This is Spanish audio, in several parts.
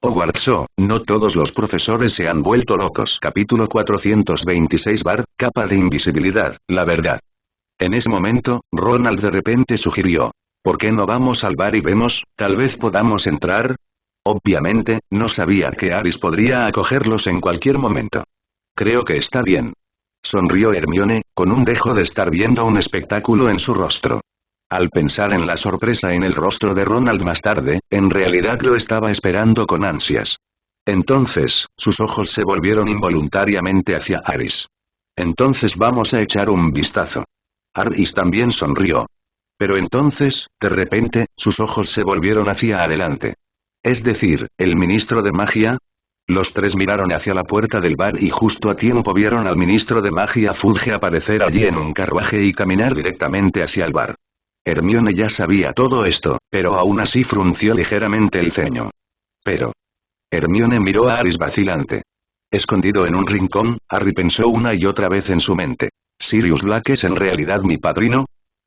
Hogwarts, no todos los profesores se han vuelto locos. Capítulo 426 Bar, capa de invisibilidad, la verdad. En ese momento, Ronald de repente sugirió. ¿Por qué no vamos al bar y vemos, tal vez podamos entrar? Obviamente, no sabía que Harris podría acogerlos en cualquier momento. Creo que está bien. Sonrió Hermione, con un dejo de estar viendo un espectáculo en su rostro. Al pensar en la sorpresa en el rostro de Ronald más tarde, en realidad lo estaba esperando con ansias. Entonces, sus ojos se volvieron involuntariamente hacia Harris. Entonces vamos a echar un vistazo. Harris también sonrió. Pero entonces, de repente, sus ojos se volvieron hacia adelante. Es decir, ¿el ministro de magia? Los tres miraron hacia la puerta del bar y justo a tiempo vieron al ministro de magia Fudge aparecer allí en un carruaje y caminar directamente hacia el bar. Hermione ya sabía todo esto, pero aún así frunció ligeramente el ceño. Pero... Hermione miró a Harris vacilante. Escondido en un rincón, Harry pensó una y otra vez en su mente. ¿Sirius Black es en realidad mi padrino?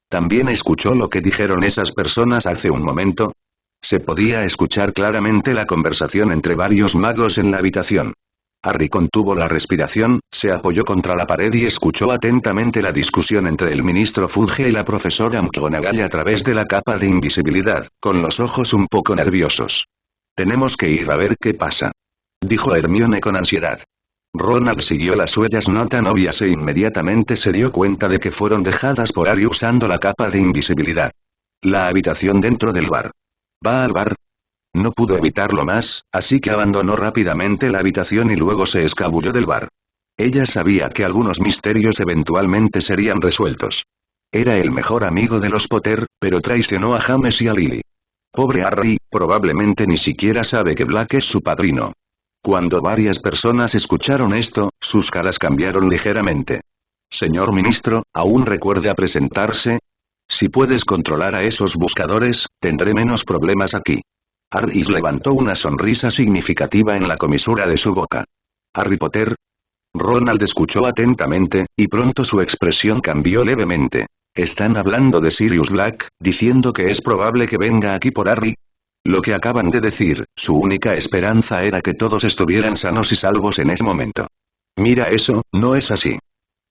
¿También escuchó lo que dijeron esas personas hace un momento? Se podía escuchar claramente la conversación entre varios magos en la habitación. Harry contuvo la respiración, se apoyó contra la pared y escuchó atentamente la discusión entre el ministro Fudge y la profesora McGonagall a través de la capa de invisibilidad, con los ojos un poco nerviosos. Tenemos que ir a ver qué pasa. Dijo Hermione con ansiedad. Ronald siguió las huellas no tan obvias e inmediatamente se dio cuenta de que fueron dejadas por Harry usando la capa de invisibilidad. La habitación dentro del bar. ¿Va al bar? No pudo evitarlo más, así que abandonó rápidamente la habitación y luego se escabulló del bar. Ella sabía que algunos misterios eventualmente serían resueltos. Era el mejor amigo de los Potter, pero traicionó a James y a Lily. Pobre Harry, probablemente ni siquiera sabe que Black es su padrino. Cuando varias personas escucharon esto, sus caras cambiaron ligeramente. Señor ministro, ¿aún recuerda presentarse? Si puedes controlar a esos buscadores, tendré menos problemas aquí. Harris levantó una sonrisa significativa en la comisura de su boca. ¿Harry Potter? Ronald escuchó atentamente, y pronto su expresión cambió levemente. ¿Están hablando de Sirius Black, diciendo que es probable que venga aquí por Harry? Lo que acaban de decir, su única esperanza era que todos estuvieran sanos y salvos en ese momento. Mira eso, no es así.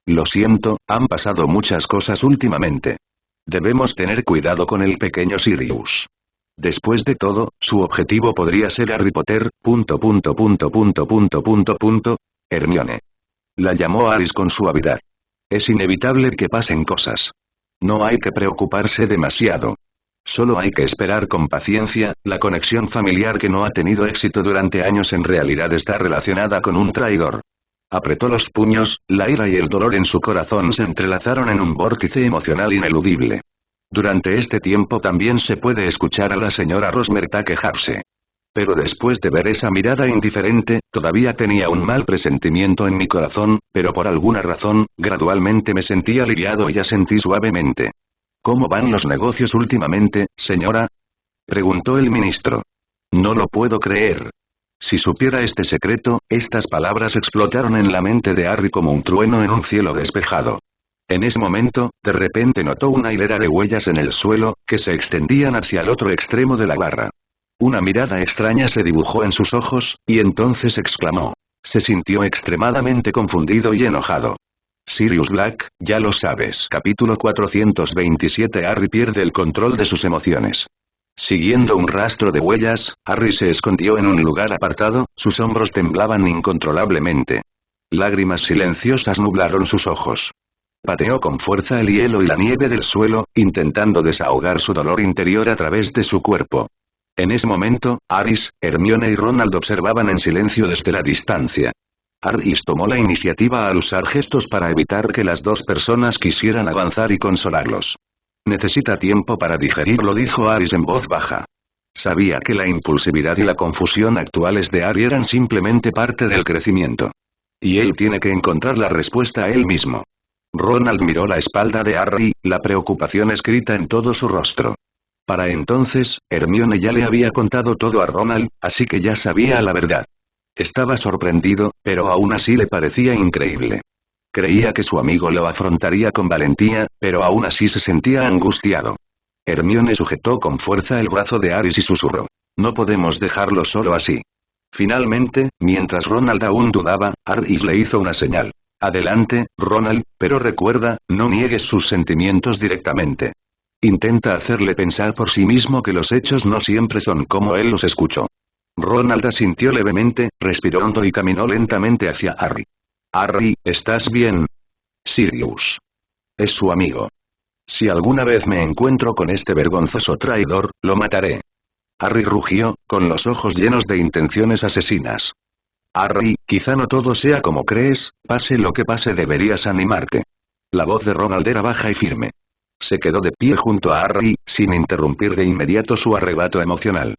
Lo siento, han pasado muchas cosas últimamente. Debemos tener cuidado con el pequeño Sirius. Después de todo, su objetivo podría ser Harry Potter, ... Hermione. La llamó Harris con suavidad. Es inevitable que pasen cosas. No hay que preocuparse demasiado. Solo hay que esperar con paciencia, la conexión familiar que no ha tenido éxito durante años en realidad está relacionada con un traidor. Apretó los puños, la ira y el dolor en su corazón se entrelazaron en un vórtice emocional ineludible. Durante este tiempo también se puede escuchar a la señora Rosmerta quejarse. Pero después de ver esa mirada indiferente, todavía tenía un mal presentimiento en mi corazón, pero por alguna razón, gradualmente me sentí aliviado y asentí suavemente. ¿Cómo van los negocios últimamente, señora? Preguntó el ministro. No lo puedo creer. Si supiera este secreto, estas palabras explotaron en la mente de Harry como un trueno en un cielo despejado. En ese momento, de repente notó una hilera de huellas en el suelo, que se extendían hacia el otro extremo de la barra. Una mirada extraña se dibujó en sus ojos, y entonces exclamó. Se sintió extremadamente confundido y enojado. Sirius Black, ya lo sabes. Capítulo 427 Harry pierde el control de sus emociones. Siguiendo un rastro de huellas, Harry se escondió en un lugar apartado, sus hombros temblaban incontrolablemente. Lágrimas silenciosas nublaron sus ojos. Pateó con fuerza el hielo y la nieve del suelo, intentando desahogar su dolor interior a través de su cuerpo. En ese momento, Harris, Hermione y Ronald observaban en silencio desde la distancia. Harris tomó la iniciativa al usar gestos para evitar que las dos personas quisieran avanzar y consolarlos. Necesita tiempo para digerirlo, dijo Harris en voz baja. Sabía que la impulsividad y la confusión actuales de Harry eran simplemente parte del crecimiento. Y él tiene que encontrar la respuesta a él mismo. Ronald miró la espalda de Harry, la preocupación escrita en todo su rostro. Para entonces, Hermione ya le había contado todo a Ronald, así que ya sabía la verdad. Estaba sorprendido, pero aún así le parecía increíble. Creía que su amigo lo afrontaría con valentía, pero aún así se sentía angustiado. Hermione sujetó con fuerza el brazo de Harry y susurró. No podemos dejarlo solo así. Finalmente, mientras Ronald aún dudaba, Harris le hizo una señal. Adelante, Ronald, pero recuerda, no niegues sus sentimientos directamente. Intenta hacerle pensar por sí mismo que los hechos no siempre son como él los escuchó. Ronald asintió levemente, respiró hondo y caminó lentamente hacia Harry. Harry, ¿estás bien? Sirius. Es su amigo. Si alguna vez me encuentro con este vergonzoso traidor, lo mataré. Harry rugió, con los ojos llenos de intenciones asesinas. Harry, quizá no todo sea como crees, pase lo que pase deberías animarte. La voz de Ronald era baja y firme. Se quedó de pie junto a Harry, sin interrumpir de inmediato su arrebato emocional.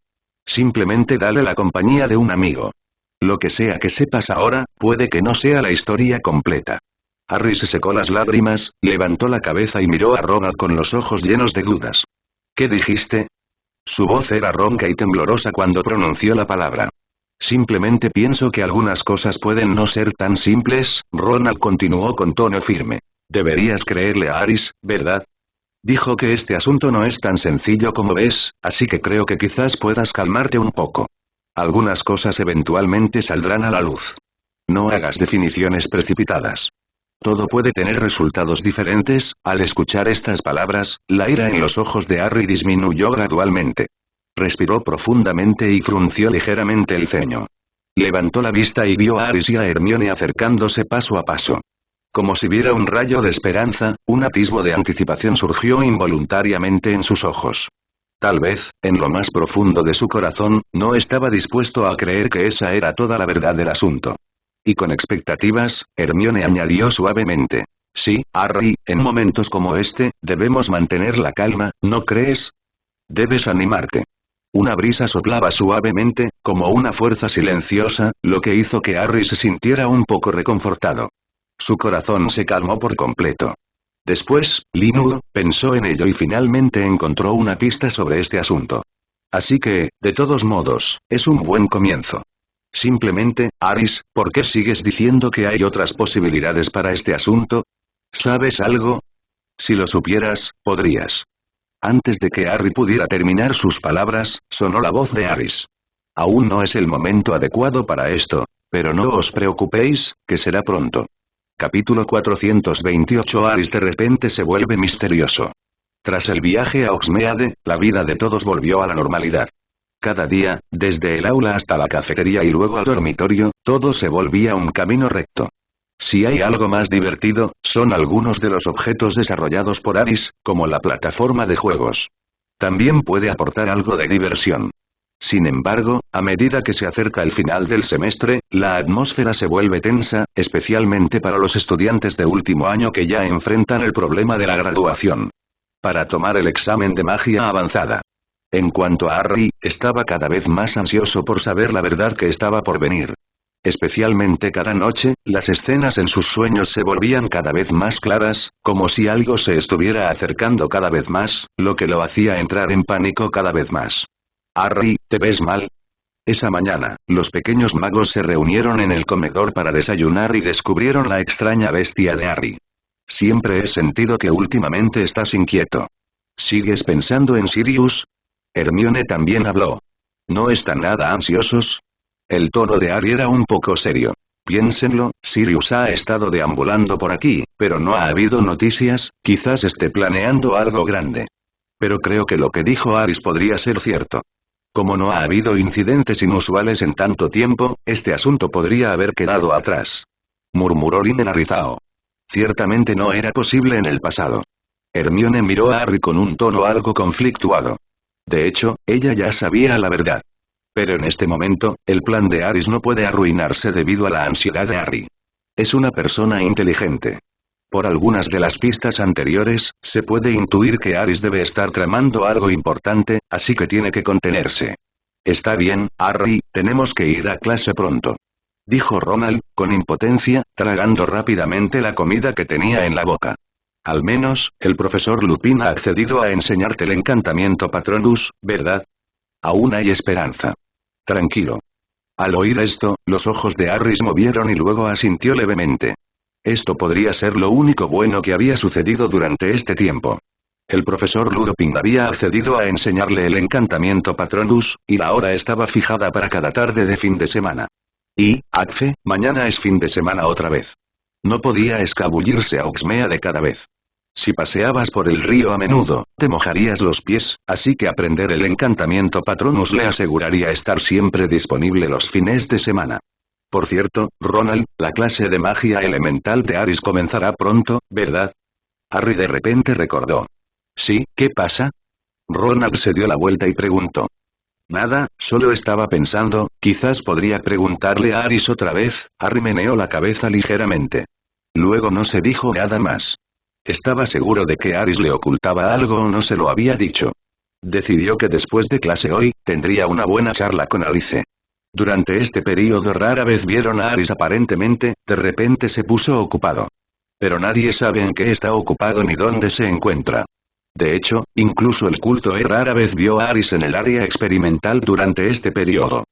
Simplemente dale la compañía de un amigo. Lo que sea que sepas ahora, puede que no sea la historia completa. Harry se secó las lágrimas, levantó la cabeza y miró a Ronald con los ojos llenos de dudas. ¿Qué dijiste? Su voz era ronca y temblorosa cuando pronunció la palabra. Simplemente pienso que algunas cosas pueden no ser tan simples, Ronald continuó con tono firme. Deberías creerle a Harris, ¿verdad? Dijo que este asunto no es tan sencillo como ves, así que creo que quizás puedas calmarte un poco. Algunas cosas eventualmente saldrán a la luz. No hagas definiciones precipitadas. Todo puede tener resultados diferentes. Al escuchar estas palabras, la ira en los ojos de Harry disminuyó gradualmente. Respiró profundamente y frunció ligeramente el ceño. Levantó la vista y vio a Harris y a Hermione acercándose paso a paso. Como si viera un rayo de esperanza, un atisbo de anticipación surgió involuntariamente en sus ojos. Tal vez, en lo más profundo de su corazón, no estaba dispuesto a creer que esa era toda la verdad del asunto. Y con expectativas, Hermione añadió suavemente. Sí, Harry, en momentos como este, debemos mantener la calma, ¿no crees? Debes animarte. Una brisa soplaba suavemente, como una fuerza silenciosa, lo que hizo que Harry se sintiera un poco reconfortado. Su corazón se calmó por completo. Después, Linus pensó en ello y finalmente encontró una pista sobre este asunto. Así que, de todos modos, es un buen comienzo. Simplemente, Harris, ¿por qué sigues diciendo que hay otras posibilidades para este asunto? ¿Sabes algo? Si lo supieras, podrías. Antes de que Harry pudiera terminar sus palabras, sonó la voz de Harris. Aún no es el momento adecuado para esto, pero no os preocupéis, que será pronto. Capítulo 428. Harris de repente se vuelve misterioso. Tras el viaje a Hogsmeade, la vida de todos volvió a la normalidad. Cada día, desde el aula hasta la cafetería y luego al dormitorio, todo se volvía un camino recto. Si hay algo más divertido, son algunos de los objetos desarrollados por Harris, como la plataforma de juegos. También puede aportar algo de diversión. Sin embargo, a medida que se acerca el final del semestre, la atmósfera se vuelve tensa, especialmente para los estudiantes de último año que ya enfrentan el problema de la graduación. Para tomar el examen de magia avanzada. En cuanto a Harry, estaba cada vez más ansioso por saber la verdad que estaba por venir. Especialmente cada noche, las escenas en sus sueños se volvían cada vez más claras, como si algo se estuviera acercando cada vez más, lo que lo hacía entrar en pánico cada vez más. Harry, ¿te ves mal? Esa mañana, los pequeños magos se reunieron en el comedor para desayunar y descubrieron la extraña bestia de Harry. Siempre he sentido que últimamente estás inquieto. ¿Sigues pensando en Sirius? Hermione también habló. ¿No están nada ansiosos? El tono de Harry era un poco serio. Piénsenlo, Sirius ha estado deambulando por aquí, pero no ha habido noticias, quizás esté planeando algo grande. Pero creo que lo que dijo Harris podría ser cierto. Como no ha habido incidentes inusuales en tanto tiempo, este asunto podría haber quedado atrás. Murmuró Lina Rizao. Ciertamente no era posible en el pasado. Hermione miró a Harry con un tono algo conflictuado. De hecho, ella ya sabía la verdad. Pero en este momento, el plan de Harris no puede arruinarse debido a la ansiedad de Harry. Es una persona inteligente. Por algunas de las pistas anteriores, se puede intuir que Harris debe estar tramando algo importante, así que tiene que contenerse. Está bien, Harry, tenemos que ir a clase pronto. Dijo Ronald, con impotencia, tragando rápidamente la comida que tenía en la boca. Al menos, el profesor Lupin ha accedido a enseñarte el encantamiento Patronus, ¿verdad? Aún hay esperanza. Tranquilo. Al oír esto, los ojos de Harry se movieron y luego asintió levemente. Esto podría ser lo único bueno que había sucedido durante este tiempo. El profesor Ludoping había accedido a enseñarle el encantamiento Patronus, y la hora estaba fijada para cada tarde de fin de semana. Y, Acfe, mañana es fin de semana otra vez. No podía escabullirse a Uxmea de cada vez. Si paseabas por el río a menudo, te mojarías los pies, así que aprender el encantamiento Patronus le aseguraría estar siempre disponible los fines de semana. Por cierto, Ronald, la clase de magia elemental de Aris comenzará pronto, ¿verdad? Harry de repente recordó. Sí, ¿qué pasa? Ronald se dio la vuelta y preguntó. Nada, solo estaba pensando, quizás podría preguntarle a Aris otra vez. Harry meneó la cabeza ligeramente. Luego no se dijo nada más. Estaba seguro de que Aris le ocultaba algo o no se lo había dicho. Decidió que después de clase hoy, tendría una buena charla con Alice. Durante este período rara vez vieron a Aris aparentemente, de repente se puso ocupado. Pero nadie sabe en qué está ocupado ni dónde se encuentra. De hecho, incluso el culto rara vez vio a Aris en el área experimental durante este periodo.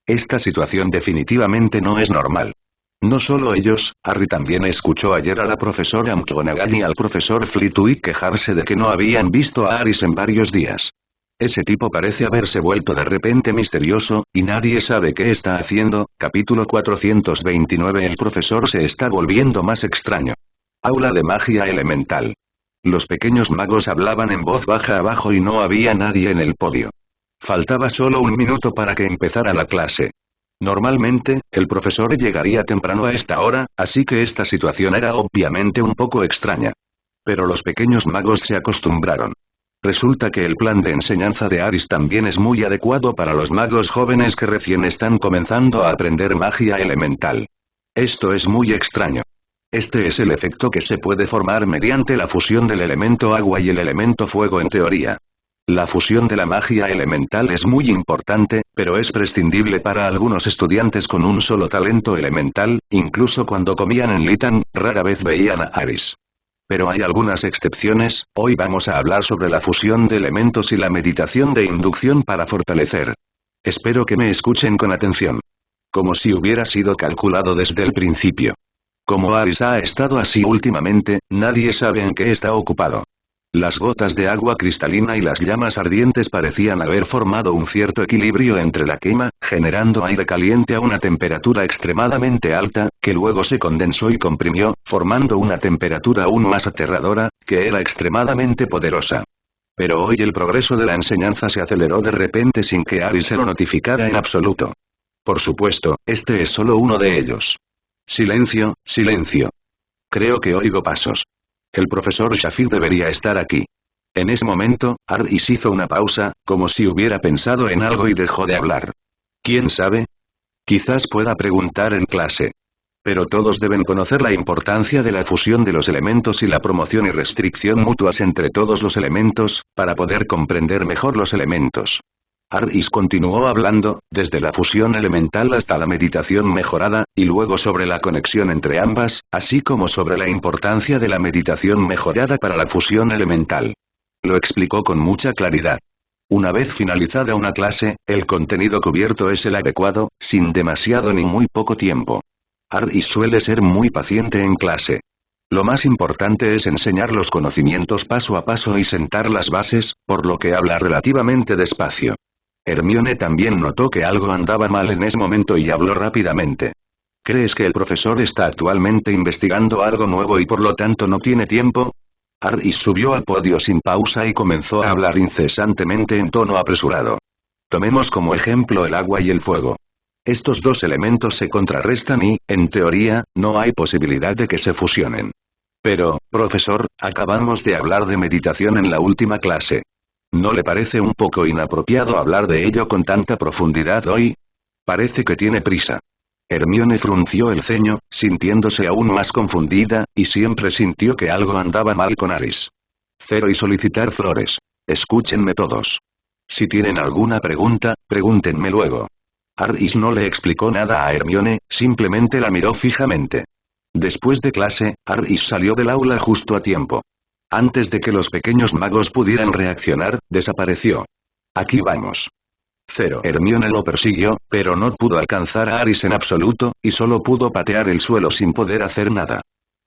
Esta situación definitivamente no es normal. No solo ellos, Harry también escuchó ayer a la profesora McGonagall y al profesor Flitwick quejarse de que no habían visto a Aris en varios días. Ese tipo parece haberse vuelto de repente misterioso, y nadie sabe qué está haciendo. Capítulo 429. El profesor se está volviendo más extraño. Aula de magia elemental. Los pequeños magos hablaban en voz baja abajo y no había nadie en el podio. Faltaba solo un minuto para que empezara la clase. Normalmente, el profesor llegaría temprano a esta hora, así que esta situación era obviamente un poco extraña. Pero los pequeños magos se acostumbraron. Resulta que el plan de enseñanza de Aris también es muy adecuado para los magos jóvenes que recién están comenzando a aprender magia elemental. Esto es muy extraño. Este es el efecto que se puede formar mediante la fusión del elemento agua y el elemento fuego en teoría. La fusión de la magia elemental es muy importante, pero es prescindible para algunos estudiantes con un solo talento elemental. Incluso cuando comían en Lytton, rara vez veían a Aris. Pero hay algunas excepciones. Hoy vamos a hablar sobre la fusión de elementos y la meditación de inducción para fortalecer. Espero que me escuchen con atención. Como si hubiera sido calculado desde el principio. Como Aris ha estado así últimamente, nadie sabe en qué está ocupado. Las gotas de agua cristalina y las llamas ardientes parecían haber formado un cierto equilibrio entre la quema, generando aire caliente a una temperatura extremadamente alta, que luego se condensó y comprimió, formando una temperatura aún más aterradora, que era extremadamente poderosa. Pero hoy el progreso de la enseñanza se aceleró de repente sin que Aris se lo notificara en absoluto. Por supuesto, este es solo uno de ellos. Silencio, silencio. Creo que oigo pasos. El profesor Shafir debería estar aquí. En ese momento, Aris hizo una pausa, como si hubiera pensado en algo y dejó de hablar. ¿Quién sabe? Quizás pueda preguntar en clase. Pero todos deben conocer la importancia de la fusión de los elementos y la promoción y restricción mutuas entre todos los elementos, para poder comprender mejor los elementos. Aris continuó hablando, desde la fusión elemental hasta la meditación mejorada, y luego sobre la conexión entre ambas, así como sobre la importancia de la meditación mejorada para la fusión elemental. Lo explicó con mucha claridad. Una vez finalizada una clase, el contenido cubierto es el adecuado, sin demasiado ni muy poco tiempo. Aris suele ser muy paciente en clase. Lo más importante es enseñar los conocimientos paso a paso y sentar las bases, por lo que habla relativamente despacio. Hermione también notó que algo andaba mal en ese momento y habló rápidamente. ¿Crees que el profesor está actualmente investigando algo nuevo y por lo tanto no tiene tiempo? Aris subió al podio sin pausa y comenzó a hablar incesantemente en tono apresurado. Tomemos como ejemplo el agua y el fuego. Estos dos elementos se contrarrestan y, en teoría, no hay posibilidad de que se fusionen. Pero, profesor, acabamos de hablar de meditación en la última clase. ¿No le parece un poco inapropiado hablar de ello con tanta profundidad hoy? Parece que tiene prisa. Hermione frunció el ceño, sintiéndose aún más confundida, y siempre sintió que algo andaba mal con Aris. Cero y solicitar flores. Escúchenme todos. Si tienen alguna pregunta, pregúntenme luego. Aris no le explicó nada a Hermione, simplemente la miró fijamente. Después de clase, Aris salió del aula justo a tiempo. Antes de que los pequeños magos pudieran reaccionar, desapareció. Aquí vamos. Cero. Hermione lo persiguió, pero no pudo alcanzar a Aris en absoluto, y solo pudo patear el suelo sin poder hacer nada.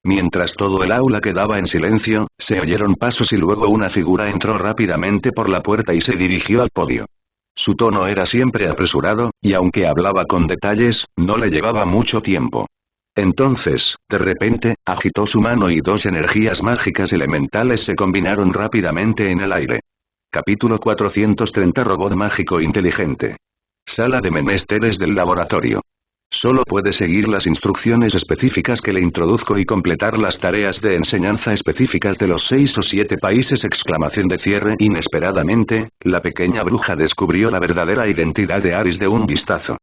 Mientras todo el aula quedaba en silencio, se oyeron pasos y luego una figura entró rápidamente por la puerta y se dirigió al podio. Su tono era siempre apresurado, y aunque hablaba con detalles, no le llevaba mucho tiempo. Entonces, de repente, agitó su mano y dos energías mágicas elementales se combinaron rápidamente en el aire. Capítulo 430 Robot mágico inteligente. Sala de menesteres del laboratorio. Solo puede seguir las instrucciones específicas que le introduzco y completar las tareas de enseñanza específicas de los 6 o 7 países. Exclamación de cierre. Inesperadamente, la pequeña bruja descubrió la verdadera identidad de Aris de un vistazo.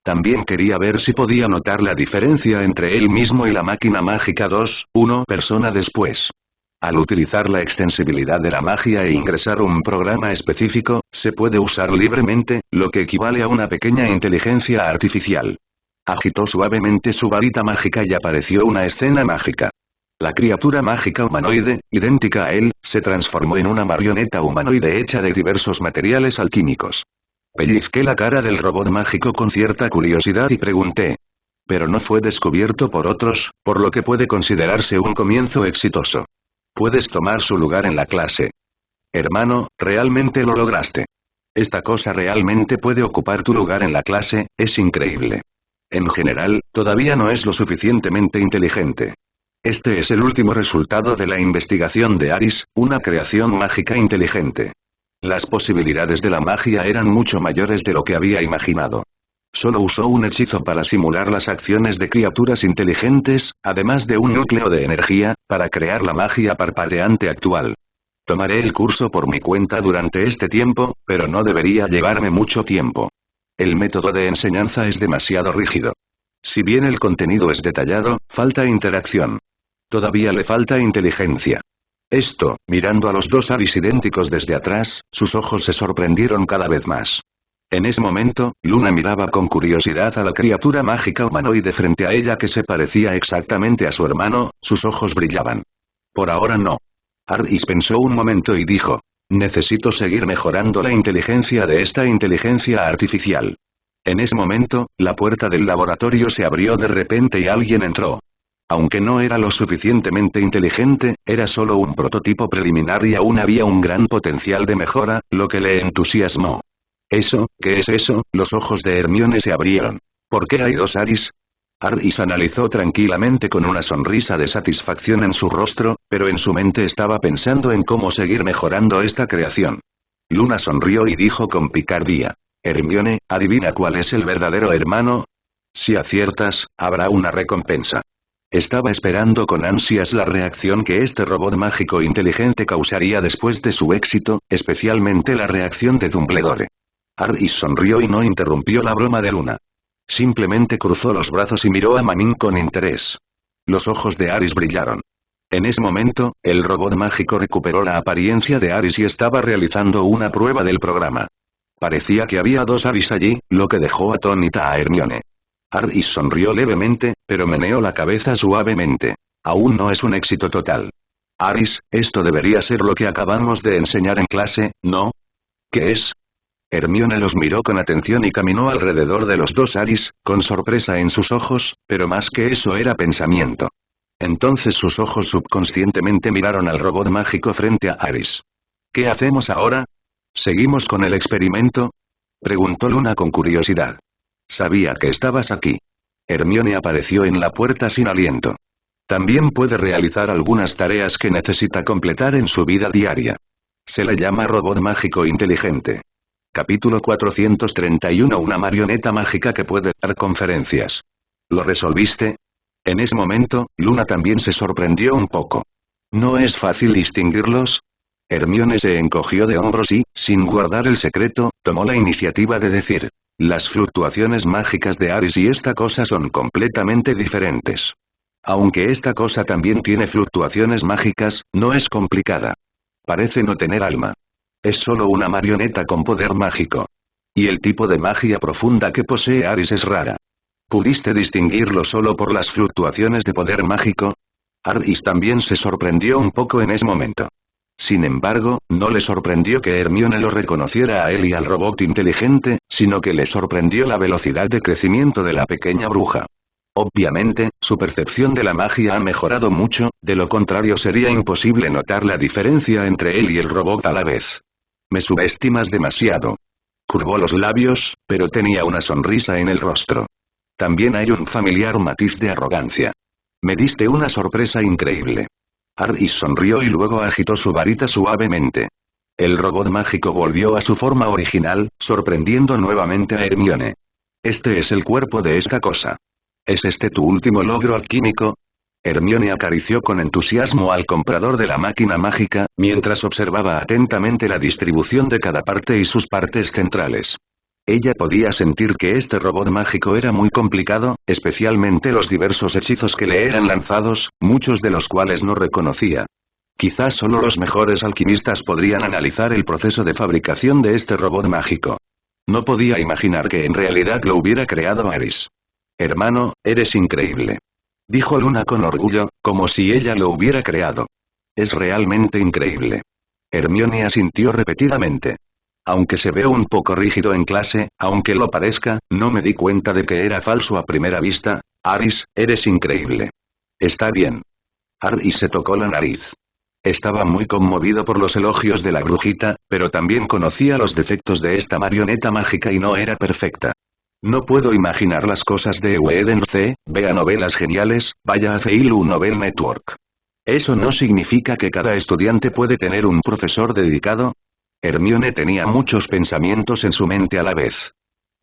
También quería ver si podía notar la diferencia entre él mismo y la máquina mágica 2.1 persona después. Al utilizar la extensibilidad de la magia e ingresar un programa específico, se puede usar libremente, lo que equivale a una pequeña inteligencia artificial. Agitó suavemente su varita mágica y apareció una escena mágica. La criatura mágica humanoide, idéntica a él, se transformó en una marioneta humanoide hecha de diversos materiales alquímicos. Pellizqué la cara del robot mágico con cierta curiosidad y pregunté. Pero no fue descubierto por otros, por lo que puede considerarse un comienzo exitoso. Puedes tomar su lugar en la clase. Hermano, realmente lo lograste. Esta cosa realmente puede ocupar tu lugar en la clase, es increíble. En general, todavía no es lo suficientemente inteligente. Este es el último resultado de la investigación de Aris, una creación mágica inteligente. Las posibilidades de la magia eran mucho mayores de lo que había imaginado. Solo usó un hechizo para simular las acciones de criaturas inteligentes, además de un núcleo de energía, para crear la magia parpadeante actual. Tomaré el curso por mi cuenta durante este tiempo, pero no debería llevarme mucho tiempo. El método de enseñanza es demasiado rígido. Si bien el contenido es detallado, falta interacción. Todavía le falta inteligencia. Esto, mirando a los dos Aris idénticos desde atrás, sus ojos se sorprendieron cada vez más. En ese momento, Luna miraba con curiosidad a la criatura mágica humanoide frente a ella que se parecía exactamente a su hermano, sus ojos brillaban. Por ahora no. Aris pensó un momento y dijo. Necesito seguir mejorando la inteligencia de esta inteligencia artificial. En ese momento, la puerta del laboratorio se abrió de repente y alguien entró. Aunque no era lo suficientemente inteligente, era solo un prototipo preliminar y aún había un gran potencial de mejora, lo que le entusiasmó. ¿Eso? ¿Qué es eso? Los ojos de Hermione se abrieron. ¿Por qué hay dos Aris? Aris analizó tranquilamente con una sonrisa de satisfacción en su rostro, pero en su mente estaba pensando en cómo seguir mejorando esta creación. Luna sonrió y dijo con picardía. Hermione, ¿adivina cuál es el verdadero hermano? Si aciertas, habrá una recompensa. Estaba esperando con ansias la reacción que este robot mágico inteligente causaría después de su éxito, especialmente la reacción de Dumbledore. Aris sonrió y no interrumpió la broma de Luna. Simplemente cruzó los brazos y miró a Manin con interés. Los ojos de Aris brillaron. En ese momento, el robot mágico recuperó la apariencia de Aris y estaba realizando una prueba del programa. Parecía que había dos Aris allí, lo que dejó atónita a Hermione. Aris sonrió levemente, pero meneó la cabeza suavemente. Aún no es un éxito total. Aris, esto debería ser lo que acabamos de enseñar en clase, ¿no? ¿Qué es? Hermione los miró con atención y caminó alrededor de los dos Aris, con sorpresa en sus ojos, pero más que eso era pensamiento. Entonces sus ojos subconscientemente miraron al robot mágico frente a Aris. ¿Qué hacemos ahora? ¿Seguimos con el experimento? Preguntó Luna con curiosidad. Sabía que estabas aquí. Hermione apareció en la puerta sin aliento. También puede realizar algunas tareas que necesita completar en su vida diaria. Se le llama robot mágico inteligente. Capítulo 431 Una marioneta mágica que puede dar conferencias. ¿Lo resolviste? En ese momento, Luna también se sorprendió un poco. ¿No es fácil distinguirlos? Hermione se encogió de hombros y, sin guardar el secreto, tomó la iniciativa de decir. Las fluctuaciones mágicas de Aris y esta cosa son completamente diferentes. Aunque esta cosa también tiene fluctuaciones mágicas, no es complicada. Parece no tener alma. Es solo una marioneta con poder mágico. Y el tipo de magia profunda que posee Aris es rara. ¿Pudiste distinguirlo solo por las fluctuaciones de poder mágico? Aris también se sorprendió un poco en ese momento. Sin embargo, no le sorprendió que Hermione lo reconociera a él y al robot inteligente, sino que le sorprendió la velocidad de crecimiento de la pequeña bruja. Obviamente, su percepción de la magia ha mejorado mucho, de lo contrario sería imposible notar la diferencia entre él y el robot a la vez. Me subestimas demasiado. Curvó los labios, pero tenía una sonrisa en el rostro. También hay un familiar matiz de arrogancia. Me diste una sorpresa increíble. Aris sonrió y luego agitó su varita suavemente. El robot mágico volvió a su forma original, sorprendiendo nuevamente a Hermione. Este es el cuerpo de esta cosa. ¿Es este tu último logro alquímico? Hermione acarició con entusiasmo al comprador de la máquina mágica, mientras observaba atentamente la distribución de cada parte y sus partes centrales. Ella podía sentir que este robot mágico era muy complicado, especialmente los diversos hechizos que le eran lanzados, muchos de los cuales no reconocía. Quizás solo los mejores alquimistas podrían analizar el proceso de fabricación de este robot mágico. No podía imaginar que en realidad lo hubiera creado Aris. Hermano, eres increíble. Dijo Luna con orgullo, como si ella lo hubiera creado. Es realmente increíble. Hermione asintió repetidamente. Aunque se ve un poco rígido en clase, aunque lo parezca, no me di cuenta de que era falso a primera vista. Aris, eres increíble. Está bien. Aris se tocó la nariz. Estaba muy conmovido por los elogios de la brujita, pero también conocía los defectos de esta marioneta mágica y no era perfecta. No puedo imaginar las cosas de Euden C. Vea novelas geniales, vaya a Feilu Novel Network. ¿Eso no significa que cada estudiante puede tener un profesor dedicado? Hermione tenía muchos pensamientos en su mente a la vez.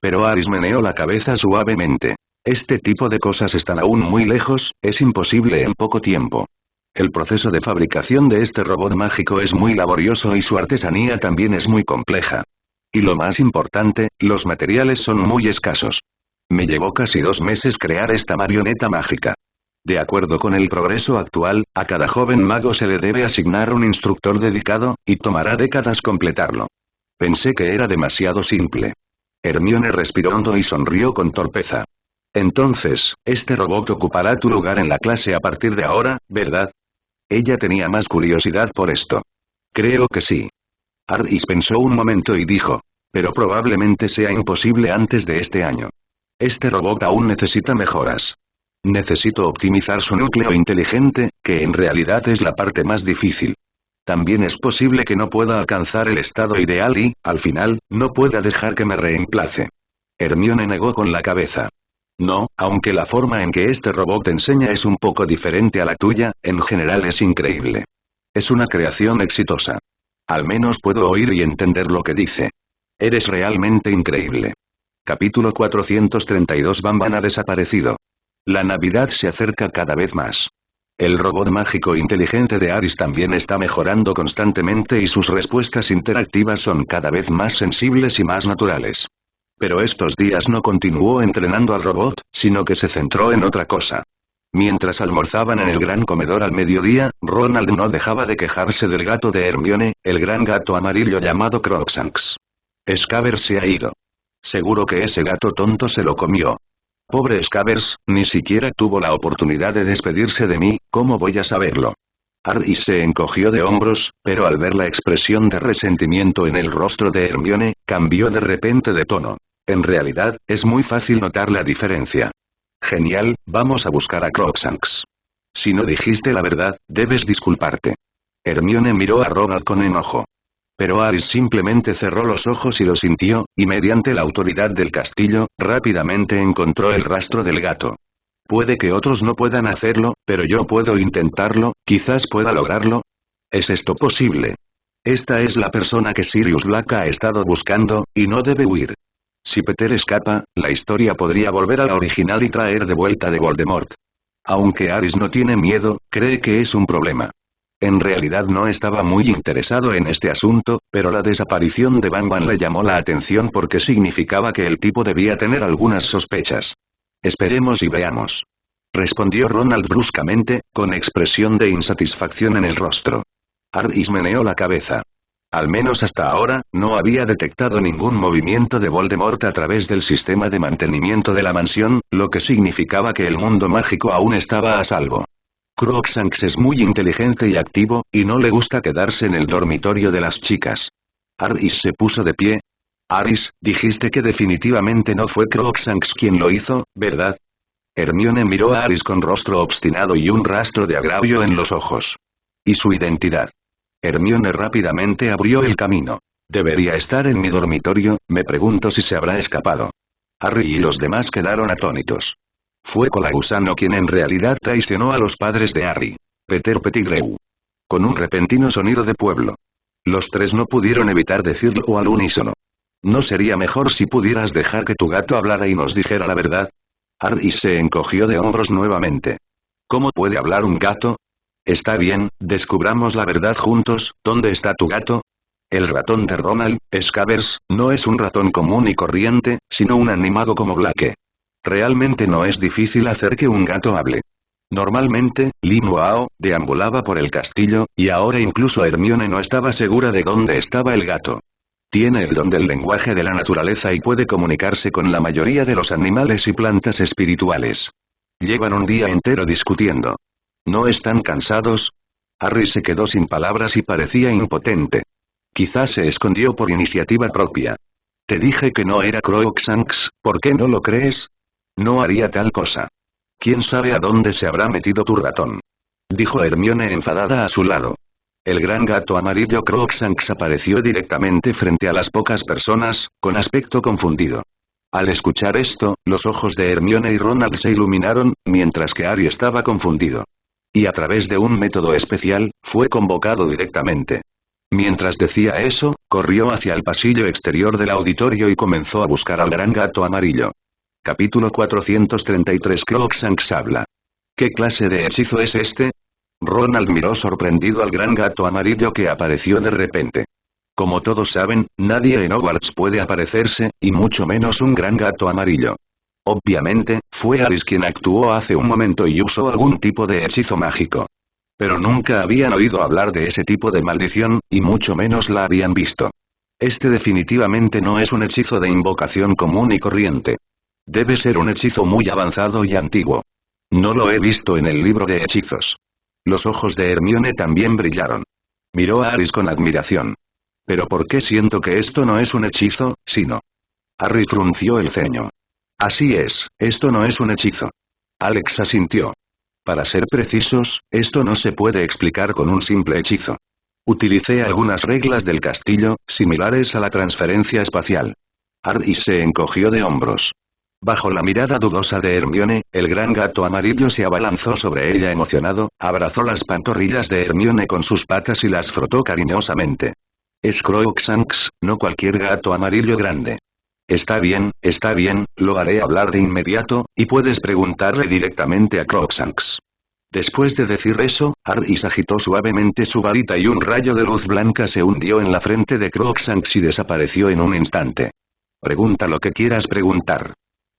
Pero Aris meneó la cabeza suavemente. Este tipo de cosas están aún muy lejos, es imposible en poco tiempo. El proceso de fabricación de este robot mágico es muy laborioso y su artesanía también es muy compleja. Y lo más importante, los materiales son muy escasos. Me llevó casi 2 meses crear esta marioneta mágica. De acuerdo con el progreso actual, a cada joven mago se le debe asignar un instructor dedicado, y tomará décadas completarlo. Pensé que era demasiado simple. Hermione respiró hondo y sonrió con torpeza. Entonces, este robot ocupará tu lugar en la clase a partir de ahora, ¿verdad? Ella tenía más curiosidad por esto. Creo que sí. Aris pensó un momento y dijo. Pero probablemente sea imposible antes de este año. Este robot aún necesita mejoras. Necesito optimizar su núcleo inteligente, que en realidad es la parte más difícil. También es posible que no pueda alcanzar el estado ideal y, al final, no pueda dejar que me reemplace. Hermione negó con la cabeza. No, aunque la forma en que este robot enseña es un poco diferente a la tuya, en general es increíble. Es una creación exitosa. Al menos puedo oír y entender lo que dice. Eres realmente increíble. Capítulo 432 Banban ha desaparecido. La Navidad se acerca cada vez más. El robot mágico inteligente de Aris también está mejorando constantemente y sus respuestas interactivas son cada vez más sensibles y más naturales. Pero estos días no continuó entrenando al robot, sino que se centró en otra cosa. Mientras almorzaban en el gran comedor al mediodía, Ronald no dejaba de quejarse del gato de Hermione, el gran gato amarillo llamado Crookshanks. Scabbers se ha ido. Seguro que ese gato tonto se lo comió. Pobre Scabbers, ni siquiera tuvo la oportunidad de despedirse de mí, ¿cómo voy a saberlo? Aris se encogió de hombros, pero al ver la expresión de resentimiento en el rostro de Hermione, cambió de repente de tono. En realidad, es muy fácil notar la diferencia. Genial, vamos a buscar a Crookshanks. Si no dijiste la verdad, debes disculparte. Hermione miró a Ronald con enojo. Pero Aris simplemente cerró los ojos y lo sintió, y mediante la autoridad del castillo, rápidamente encontró el rastro del gato. Puede que otros no puedan hacerlo, pero yo puedo intentarlo, quizás pueda lograrlo. ¿Es esto posible? Esta es la persona que Sirius Black ha estado buscando, y no debe huir. Si Peter escapa, la historia podría volver a la original y traer de vuelta de Voldemort. Aunque Aris no tiene miedo, cree que es un problema. En realidad no estaba muy interesado en este asunto, pero la desaparición de Banban le llamó la atención porque significaba que el tipo debía tener algunas sospechas. Esperemos y veamos. Respondió Ronald bruscamente, con expresión de insatisfacción en el rostro. Aris meneó la cabeza. Al menos hasta ahora, no había detectado ningún movimiento de Voldemort a través del sistema de mantenimiento de la mansión, lo que significaba que el mundo mágico aún estaba a salvo. Crookshanks es muy inteligente y activo, y no le gusta quedarse en el dormitorio de las chicas. Aris se puso de pie. Aris, dijiste que definitivamente no fue Crookshanks quien lo hizo, ¿verdad? Hermione miró a Aris con rostro obstinado y un rastro de agravio en los ojos. ¿Y su identidad? Hermione rápidamente abrió el camino. Debería estar en mi dormitorio, me pregunto si se habrá escapado. Harry y los demás quedaron atónitos. Fue Colagusano quien en realidad traicionó a los padres de Harry. Peter Pettigrew. Con un repentino sonido de pueblo. Los tres no pudieron evitar decirlo al unísono. ¿No sería mejor si pudieras dejar que tu gato hablara y nos dijera la verdad? Harry se encogió de hombros nuevamente. ¿Cómo puede hablar un gato? Está bien, descubramos la verdad juntos. ¿Dónde está tu gato? El ratón de Ronald Scabbers no es un ratón común y corriente, sino un animado como Blake. Realmente no es difícil hacer que un gato hable. Normalmente, Lin Wao deambulaba por el castillo, y ahora incluso Hermione no estaba segura de dónde estaba el gato. Tiene el don del lenguaje de la naturaleza y puede comunicarse con la mayoría de los animales y plantas espirituales. Llevan un día entero discutiendo. ¿No están cansados? Harry se quedó sin palabras y parecía impotente. Quizás se escondió por iniciativa propia. Te dije que no era Crookshanks, ¿por qué no lo crees? No haría tal cosa. ¿Quién sabe a dónde se habrá metido tu ratón? Dijo Hermione enfadada a su lado. El gran gato amarillo Crookshanks apareció directamente frente a las pocas personas, con aspecto confundido. Al escuchar esto, los ojos de Hermione y Ronald se iluminaron, mientras que Harry estaba confundido. Y a través de un método especial, fue convocado directamente. Mientras decía eso, corrió hacia el pasillo exterior del auditorio y comenzó a buscar al gran gato amarillo. Capítulo 433 Crookshanks habla. ¿Qué clase de hechizo es este? Ronald miró sorprendido al gran gato amarillo que apareció de repente. Como todos saben, nadie en Hogwarts puede aparecerse, y mucho menos un gran gato amarillo. Obviamente, fue Aris quien actuó hace un momento y usó algún tipo de hechizo mágico. Pero nunca habían oído hablar de ese tipo de maldición, y mucho menos la habían visto. Este definitivamente no es un hechizo de invocación común y corriente. Debe ser un hechizo muy avanzado y antiguo. No lo he visto en el libro de hechizos. Los ojos de Hermione también brillaron. Miró a Aris con admiración. ¿Pero por qué siento que esto no es un hechizo, sino? Harry frunció el ceño. Así es, esto no es un hechizo. Alex asintió. Para ser precisos, esto no se puede explicar con un simple hechizo. Utilicé algunas reglas del castillo, similares a la transferencia espacial. Harry se encogió de hombros. Bajo la mirada dudosa de Hermione, el gran gato amarillo se abalanzó sobre ella emocionado, abrazó las pantorrillas de Hermione con sus patas y las frotó cariñosamente. Es Crookshanks, no cualquier gato amarillo grande. Está bien, lo haré hablar de inmediato, y puedes preguntarle directamente a Crookshanks. Después de decir eso, Harry agitó suavemente su varita y un rayo de luz blanca se hundió en la frente de Crookshanks y desapareció en un instante. Pregunta lo que quieras preguntar.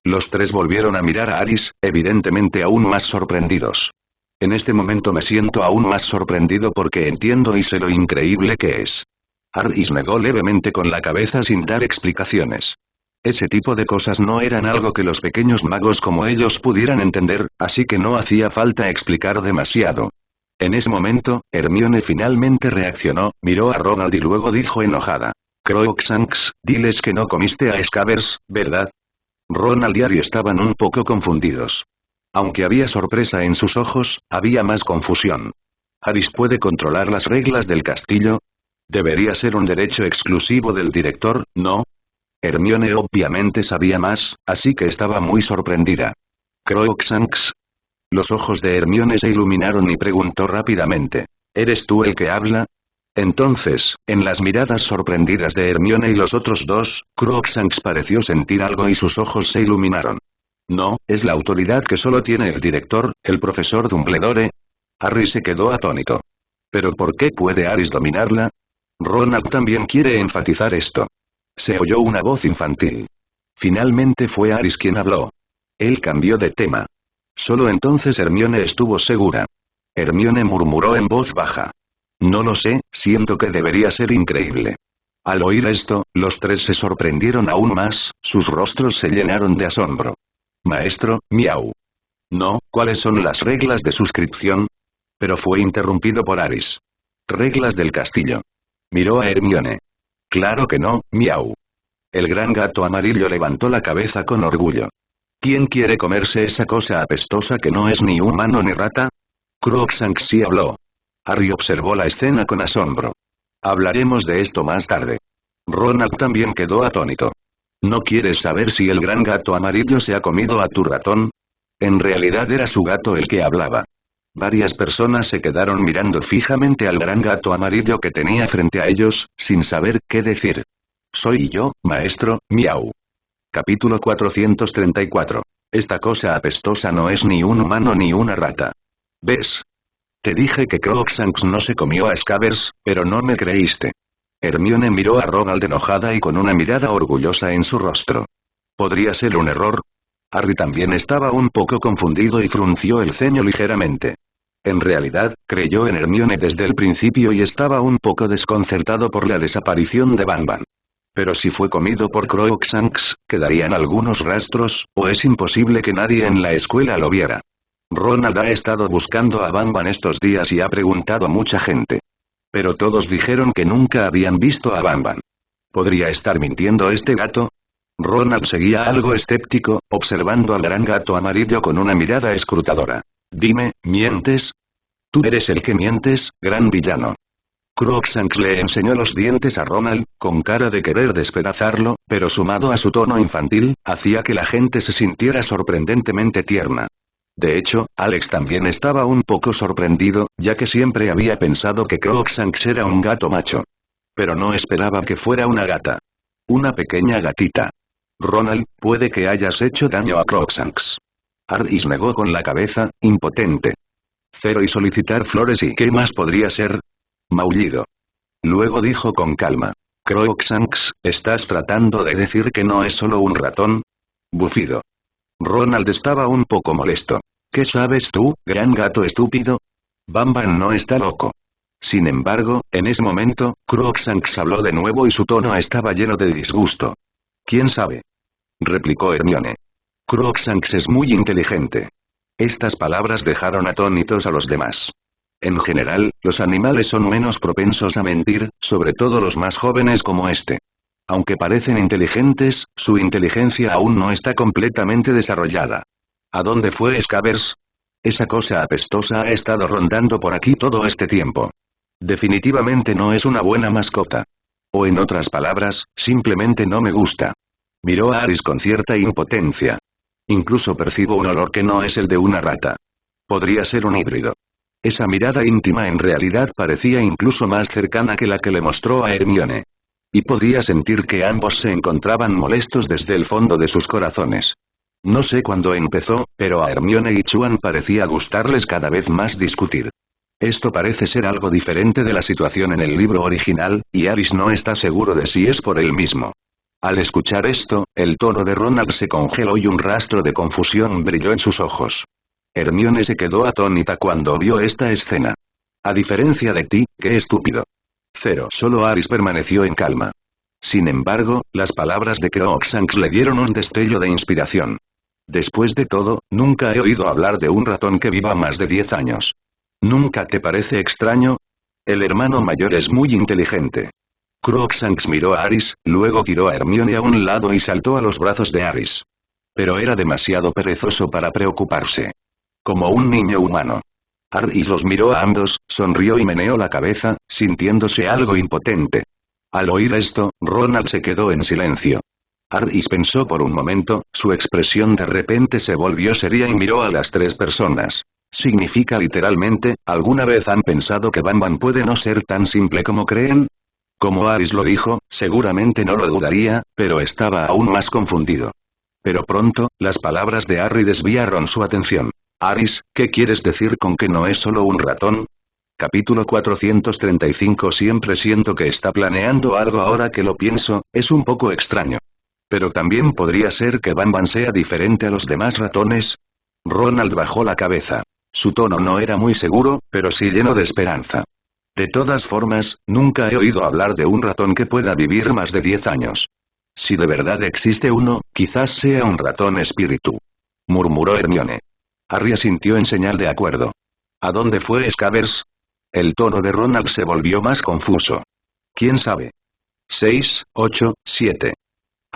Los tres volvieron a mirar a Aris, evidentemente aún más sorprendidos. En este momento me siento aún más sorprendido porque entiendo y sé lo increíble que es. Harry negó levemente con la cabeza sin dar explicaciones. Ese tipo de cosas no eran algo que los pequeños magos como ellos pudieran entender, así que no hacía falta explicar demasiado. En ese momento, Hermione finalmente reaccionó, miró a Ronald y luego dijo enojada. Crookshanks, diles que no comiste a Scabbers, ¿verdad? Ronald y Harry estaban un poco confundidos. Aunque había sorpresa en sus ojos, había más confusión. ¿Aris puede controlar las reglas del castillo? Debería ser un derecho exclusivo del director, ¿no? Hermione obviamente sabía más, así que estaba muy sorprendida. ¿Crookshanks? Los ojos de Hermione se iluminaron y preguntó rápidamente. ¿Eres tú el que habla? Entonces, en las miradas sorprendidas de Hermione y los otros dos, Crookshanks pareció sentir algo y sus ojos se iluminaron. No, es la autoridad que solo tiene el director, el profesor Dumbledore. Harry se quedó atónito. ¿Pero por qué puede Aris dominarla? Ronald también quiere enfatizar esto. Se oyó una voz infantil. Finalmente fue Aris quien habló. Él cambió de tema. Solo entonces Hermione estuvo segura. Hermione murmuró en voz baja. No lo sé, siento que debería ser increíble. Al oír esto, los tres se sorprendieron aún más, sus rostros se llenaron de asombro. Maestro, miau. No, ¿cuáles son las reglas de suscripción? Pero fue interrumpido por Aris. Reglas del castillo. Miró a Hermione. Claro que no, miau. El gran gato amarillo levantó la cabeza con orgullo. ¿Quién quiere comerse esa cosa apestosa que no es ni humano ni rata? Crookshanks sí habló. Harry observó la escena con asombro. Hablaremos de esto más tarde. Ronald también quedó atónito. ¿No quieres saber si el gran gato amarillo se ha comido a tu ratón? En realidad era su gato el que hablaba. Varias personas se quedaron mirando fijamente al gran gato amarillo que tenía frente a ellos, sin saber qué decir. Soy yo, maestro, miau. Capítulo 434. Esta cosa apestosa no es ni un humano ni una rata. ¿Ves? Te dije que Crookshanks no se comió a Scabbers, pero no me creíste. Hermione miró a Ronald enojada y con una mirada orgullosa en su rostro. ¿Podría ser un error? Harry también estaba un poco confundido y frunció el ceño ligeramente. En realidad, creyó en Hermione desde el principio y estaba un poco desconcertado por la desaparición de Banban. Pero si fue comido por Crookshanks, ¿quedarían algunos rastros, o es imposible que nadie en la escuela lo viera? Ronald ha estado buscando a Banban estos días y ha preguntado a mucha gente. Pero todos dijeron que nunca habían visto a Banban. ¿Podría estar mintiendo este gato? Ronald seguía algo escéptico, observando al gran gato amarillo con una mirada escrutadora. Dime, ¿mientes? Tú eres el que mientes, gran villano. Crookshanks le enseñó los dientes a Ronald, con cara de querer despedazarlo, pero sumado a su tono infantil, hacía que la gente se sintiera sorprendentemente tierna. De hecho, Alex también estaba un poco sorprendido, ya que siempre había pensado que Crookshanks era un gato macho. Pero no esperaba que fuera una gata. Una pequeña gatita. Ronald, puede que hayas hecho daño a Crookshanks. Harry negó con la cabeza, impotente. Cero y solicitar flores y ¿qué más podría ser? Maullido. Luego dijo con calma. Crookshanks, ¿estás tratando de decir que no es solo un ratón? Bufido. Ronald estaba un poco molesto. ¿Qué sabes tú, gran gato estúpido? Banban no está loco. Sin embargo, en ese momento, Crookshanks habló de nuevo y su tono estaba lleno de disgusto. ¿Quién sabe? Replicó Hermione. Crookshanks es muy inteligente. Estas palabras dejaron atónitos a los demás. En general, los animales son menos propensos a mentir, sobre todo los más jóvenes como este. Aunque parecen inteligentes, su inteligencia aún no está completamente desarrollada. ¿A dónde fue Scabbers? Esa cosa apestosa ha estado rondando por aquí todo este tiempo. Definitivamente no es una buena mascota. O en otras palabras, simplemente no me gusta. Miró a Aris con cierta impotencia. Incluso percibo un olor que no es el de una rata. Podría ser un híbrido. Esa mirada íntima en realidad parecía incluso más cercana que la que le mostró a Hermione. Y podía sentir que ambos se encontraban molestos desde el fondo de sus corazones. No sé cuándo empezó, pero a Hermione y Chuan parecía gustarles cada vez más discutir. Esto parece ser algo diferente de la situación en el libro original, y Aris no está seguro de si es por él mismo. Al escuchar esto, el tono de Ronald se congeló y un rastro de confusión brilló en sus ojos. Hermione se quedó atónita cuando vio esta escena. A diferencia de ti, qué estúpido. Cero. Solo Aris permaneció en calma. Sin embargo, las palabras de Crookshanks le dieron un destello de inspiración. Después de todo, nunca he oído hablar de un ratón que viva más de 10 años. ¿Nunca te parece extraño? El hermano mayor es muy inteligente. Crookshanks miró a Aris, luego tiró a Hermione a un lado y saltó a los brazos de Aris. Pero era demasiado perezoso para preocuparse. Como un niño humano. Aris los miró a ambos, sonrió y meneó la cabeza, sintiéndose algo impotente. Al oír esto, Ronald se quedó en silencio. Aris pensó por un momento, su expresión de repente se volvió seria y miró a las tres personas. ¿Significa literalmente, alguna vez han pensado que Banban puede no ser tan simple como creen? Como Aris lo dijo, seguramente no lo dudaría, pero estaba aún más confundido. Pero pronto, las palabras de Harry desviaron su atención. Aris, ¿qué quieres decir con que no es solo un ratón? Capítulo 435. Siempre siento que está planeando algo ahora que lo pienso, es un poco extraño. Pero también podría ser que Banban sea diferente a los demás ratones. Ronald bajó la cabeza. Su tono no era muy seguro, pero sí lleno de esperanza. De todas formas, nunca he oído hablar de un ratón que pueda vivir más de 10 años. Si de verdad existe uno, quizás sea un ratón espíritu. Murmuró Hermione. Harry asintió en señal de acuerdo. ¿A dónde fue Scabbers? El tono de Ronald se volvió más confuso. ¿Quién sabe? 6, 8, 7.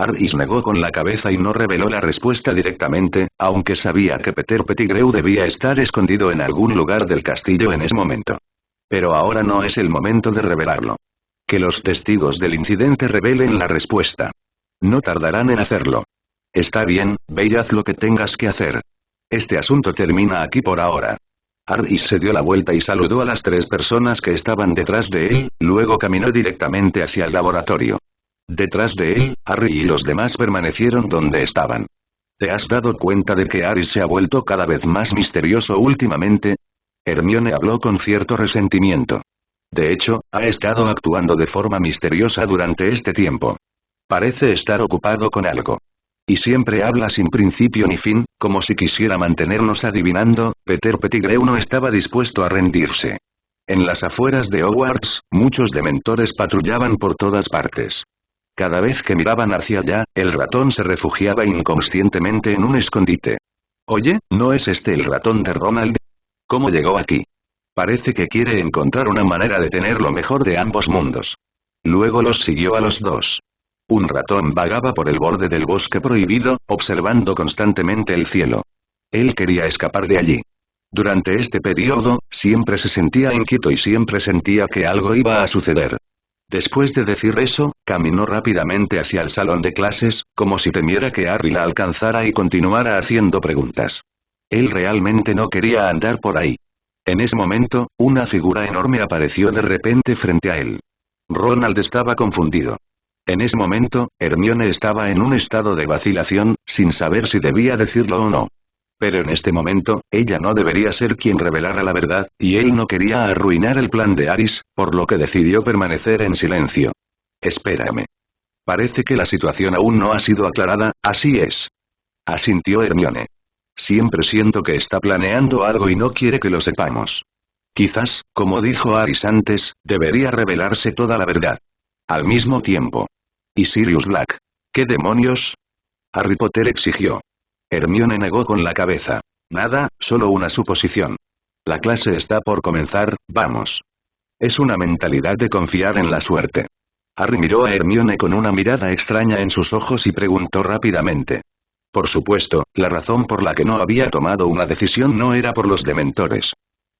Aris negó con la cabeza y no reveló la respuesta directamente, aunque sabía que Peter Pettigrew debía estar escondido en algún lugar del castillo en ese momento. Pero ahora no es el momento de revelarlo. Que los testigos del incidente revelen la respuesta. No tardarán en hacerlo. Está bien, ve y haz lo que tengas que hacer. Este asunto termina aquí por ahora. Aris se dio la vuelta y saludó a las 3 personas que estaban detrás de él, luego caminó directamente hacia el laboratorio. Detrás de él, Harry y los demás permanecieron donde estaban. ¿Te has dado cuenta de que Aris se ha vuelto cada vez más misterioso últimamente? Hermione habló con cierto resentimiento. De hecho, ha estado actuando de forma misteriosa durante este tiempo. Parece estar ocupado con algo. Y siempre habla sin principio ni fin, como si quisiera mantenernos adivinando. Peter Pettigrew no estaba dispuesto a rendirse. En las afueras de Hogwarts, muchos dementores patrullaban por todas partes. Cada vez que miraban hacia allá, el ratón se refugiaba inconscientemente en un escondite. Oye, ¿no es este el ratón de Ronald? ¿Cómo llegó aquí? Parece que quiere encontrar una manera de tener lo mejor de ambos mundos. Luego los siguió a los 2. Un ratón vagaba por el borde del bosque prohibido, observando constantemente el cielo. Él quería escapar de allí. Durante este periodo, siempre se sentía inquieto y siempre sentía que algo iba a suceder. Después de decir eso, caminó rápidamente hacia el salón de clases, como si temiera que Harry la alcanzara y continuara haciendo preguntas. Él realmente no quería andar por ahí. En ese momento, una figura enorme apareció de repente frente a él. Ronald estaba confundido. En ese momento, Hermione estaba en un estado de vacilación, sin saber si debía decirlo o no. Pero en este momento, ella no debería ser quien revelara la verdad, y él no quería arruinar el plan de Aris, por lo que decidió permanecer en silencio. Espérame. Parece que la situación aún no ha sido aclarada, así es. Asintió Hermione. Siempre siento que está planeando algo y no quiere que lo sepamos. Quizás, como dijo Aris antes, debería revelarse toda la verdad. Al mismo tiempo. ¿Y Sirius Black? ¿Qué demonios? Harry Potter exigió. Hermione negó con la cabeza. Nada, solo una suposición. La clase está por comenzar, vamos. Es una mentalidad de confiar en la suerte. Harry miró a Hermione con una mirada extraña en sus ojos y preguntó rápidamente. Por supuesto, la razón por la que no había tomado una decisión no era por los dementores.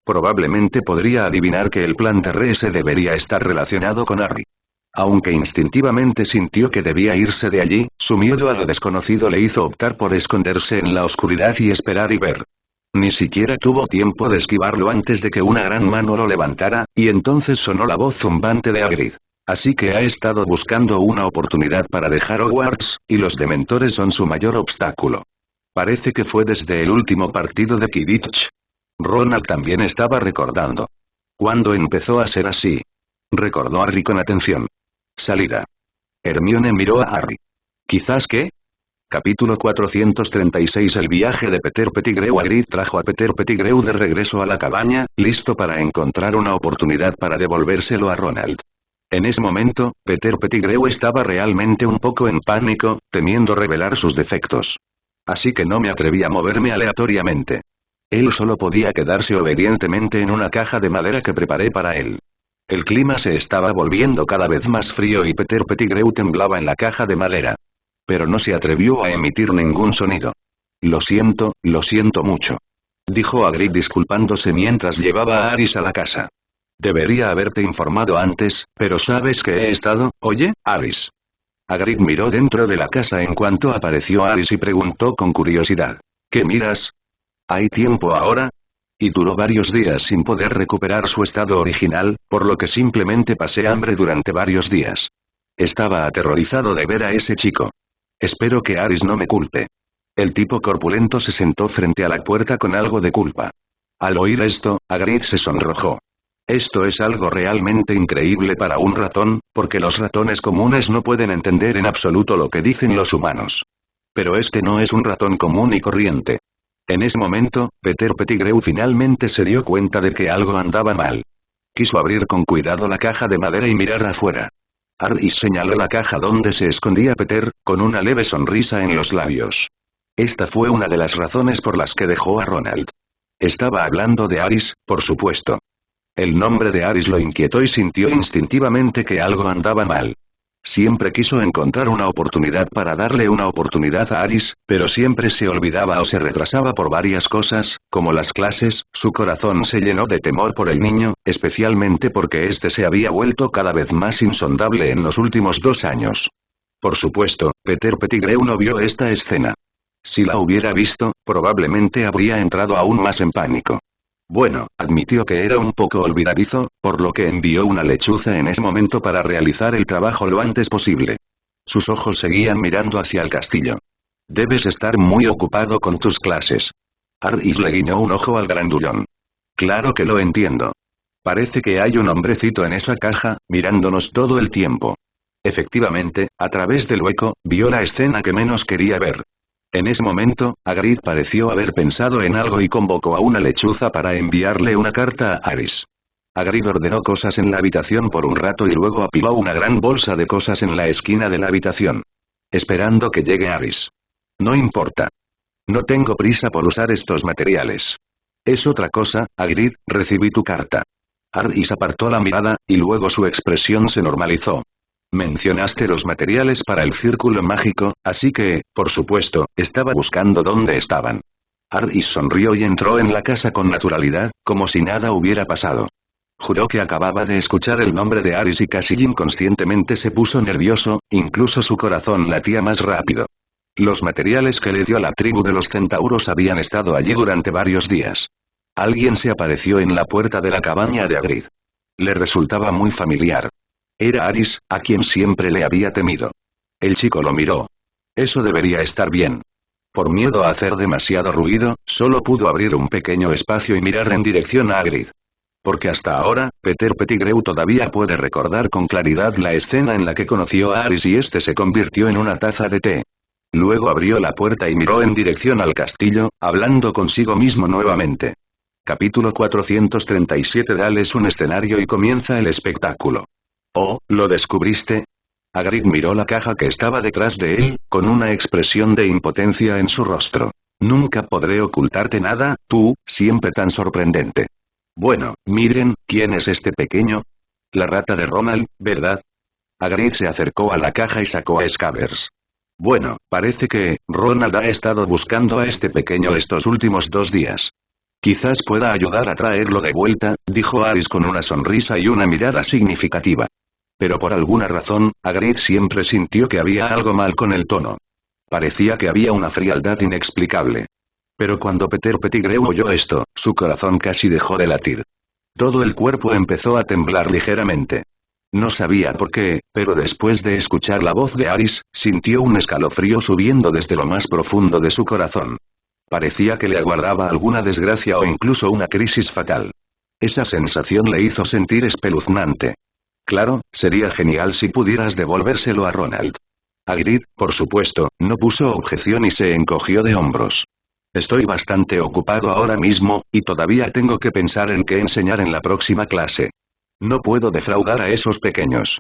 Probablemente podría adivinar que el plan de Reese debería estar relacionado con Harry. Aunque instintivamente sintió que debía irse de allí, su miedo a lo desconocido le hizo optar por esconderse en la oscuridad y esperar y ver. Ni siquiera tuvo tiempo de esquivarlo antes de que una gran mano lo levantara, y entonces sonó la voz zumbante de Hagrid. Así que ha estado buscando una oportunidad para dejar Hogwarts, y los dementores son su mayor obstáculo. Parece que fue desde el último partido de Quidditch. Ronald también estaba recordando. ¿Cuándo empezó a ser así? Recordó Harry con atención. Salida. Hermione miró a Harry. ¿Quizás qué? Capítulo 436. El viaje de Peter Pettigrew. Hagrid trajo a Peter Pettigrew de regreso a la cabaña, listo para encontrar una oportunidad para devolvérselo a Ronald. En ese momento, Peter Pettigrew estaba realmente un poco en pánico, temiendo revelar sus defectos. Así que no me atreví a moverme aleatoriamente. Él solo podía quedarse obedientemente en una caja de madera que preparé para él. El clima se estaba volviendo cada vez más frío y Peter Pettigrew temblaba en la caja de madera. Pero no se atrevió a emitir ningún sonido. Lo siento mucho. Dijo Hagrid disculpándose mientras llevaba a Aris a la casa. Debería haberte informado antes, pero ¿sabes que he estado? Oye, Aris. Hagrid miró dentro de la casa en cuanto apareció Aris y preguntó con curiosidad. ¿Qué miras? ¿Hay tiempo ahora? Y duró varios días sin poder recuperar su estado original, por lo que simplemente pasé hambre durante varios días. Estaba aterrorizado de ver a ese chico. Espero que Aris no me culpe. El tipo corpulento se sentó frente a la puerta con algo de culpa. Al oír esto, Hagrid se sonrojó. Esto es algo realmente increíble para un ratón, porque los ratones comunes no pueden entender en absoluto lo que dicen los humanos. Pero este no es un ratón común y corriente. En ese momento, Peter Pettigrew finalmente se dio cuenta de que algo andaba mal. Quiso abrir con cuidado la caja de madera y mirar afuera. Harry señaló la caja donde se escondía Peter, con una leve sonrisa en los labios. Esta fue una de las razones por las que dejó a Ronald. Estaba hablando de Aris, por supuesto. El nombre de Aris lo inquietó y sintió instintivamente que algo andaba mal. Siempre quiso encontrar una oportunidad para darle una oportunidad a Aris, pero siempre se olvidaba o se retrasaba por varias cosas, como las clases. Su corazón se llenó de temor por el niño, especialmente porque este se había vuelto cada vez más insondable en los últimos 2 años. Por supuesto, Peter Pettigrew no vio esta escena. Si la hubiera visto, probablemente habría entrado aún más en pánico. Bueno, admitió que era un poco olvidadizo, por lo que envió una lechuza en ese momento para realizar el trabajo lo antes posible. Sus ojos seguían mirando hacia el castillo. Debes estar muy ocupado con tus clases. Aris le guiñó un ojo al grandullón. Claro que lo entiendo. Parece que hay un hombrecito en esa caja, mirándonos todo el tiempo. Efectivamente, a través del hueco, vio la escena que menos quería ver. En ese momento, Hagrid pareció haber pensado en algo y convocó a una lechuza para enviarle una carta a Aris. Hagrid ordenó cosas en la habitación por un rato y luego apiló una gran bolsa de cosas en la esquina de la habitación. Esperando que llegue Aris. No importa. No tengo prisa por usar estos materiales. Es otra cosa, Hagrid, recibí tu carta. Aris apartó la mirada, y luego su expresión se normalizó. Mencionaste los materiales para el círculo mágico, así que, por supuesto, estaba buscando dónde estaban. Aris sonrió y entró en la casa con naturalidad, como si nada hubiera pasado. Juró que acababa de escuchar el nombre de Aris y casi inconscientemente se puso nervioso, incluso su corazón latía más rápido. Los materiales que le dio la tribu de los centauros habían estado allí durante varios días. Alguien se apareció en la puerta de la cabaña de Hagrid. Le resultaba muy familiar. Era Aris, a quien siempre le había temido. El chico lo miró. Eso debería estar bien. Por miedo a hacer demasiado ruido, solo pudo abrir un pequeño espacio y mirar en dirección a Hagrid. Porque hasta ahora, Peter Pettigrew todavía puede recordar con claridad la escena en la que conoció a Aris y este se convirtió en una taza de té. Luego abrió la puerta y miró en dirección al castillo, hablando consigo mismo nuevamente. Capítulo 437. Dales un escenario y comienza el espectáculo. Oh, ¿lo descubriste? Hagrid miró la caja que estaba detrás de él, con una expresión de impotencia en su rostro. Nunca podré ocultarte nada, tú, siempre tan sorprendente. Bueno, miren, ¿quién es este pequeño? La rata de Ronald, ¿verdad? Hagrid se acercó a la caja y sacó a Scabbers. Bueno, parece que, Ronald ha estado buscando a este pequeño estos últimos 2 días. Quizás pueda ayudar a traerlo de vuelta, dijo Aris con una sonrisa y una mirada significativa. Pero por alguna razón, Hagrid siempre sintió que había algo mal con el tono. Parecía que había una frialdad inexplicable. Pero cuando Peter Pettigrew oyó esto, su corazón casi dejó de latir. Todo el cuerpo empezó a temblar ligeramente. No sabía por qué, pero después de escuchar la voz de Aris, sintió un escalofrío subiendo desde lo más profundo de su corazón. Parecía que le aguardaba alguna desgracia o incluso una crisis fatal. Esa sensación le hizo sentir espeluznante. Claro, sería genial si pudieras devolvérselo a Ronald. Hagrid, por supuesto, no puso objeción y se encogió de hombros. Estoy bastante ocupado ahora mismo, y todavía tengo que pensar en qué enseñar en la próxima clase. No puedo defraudar a esos pequeños.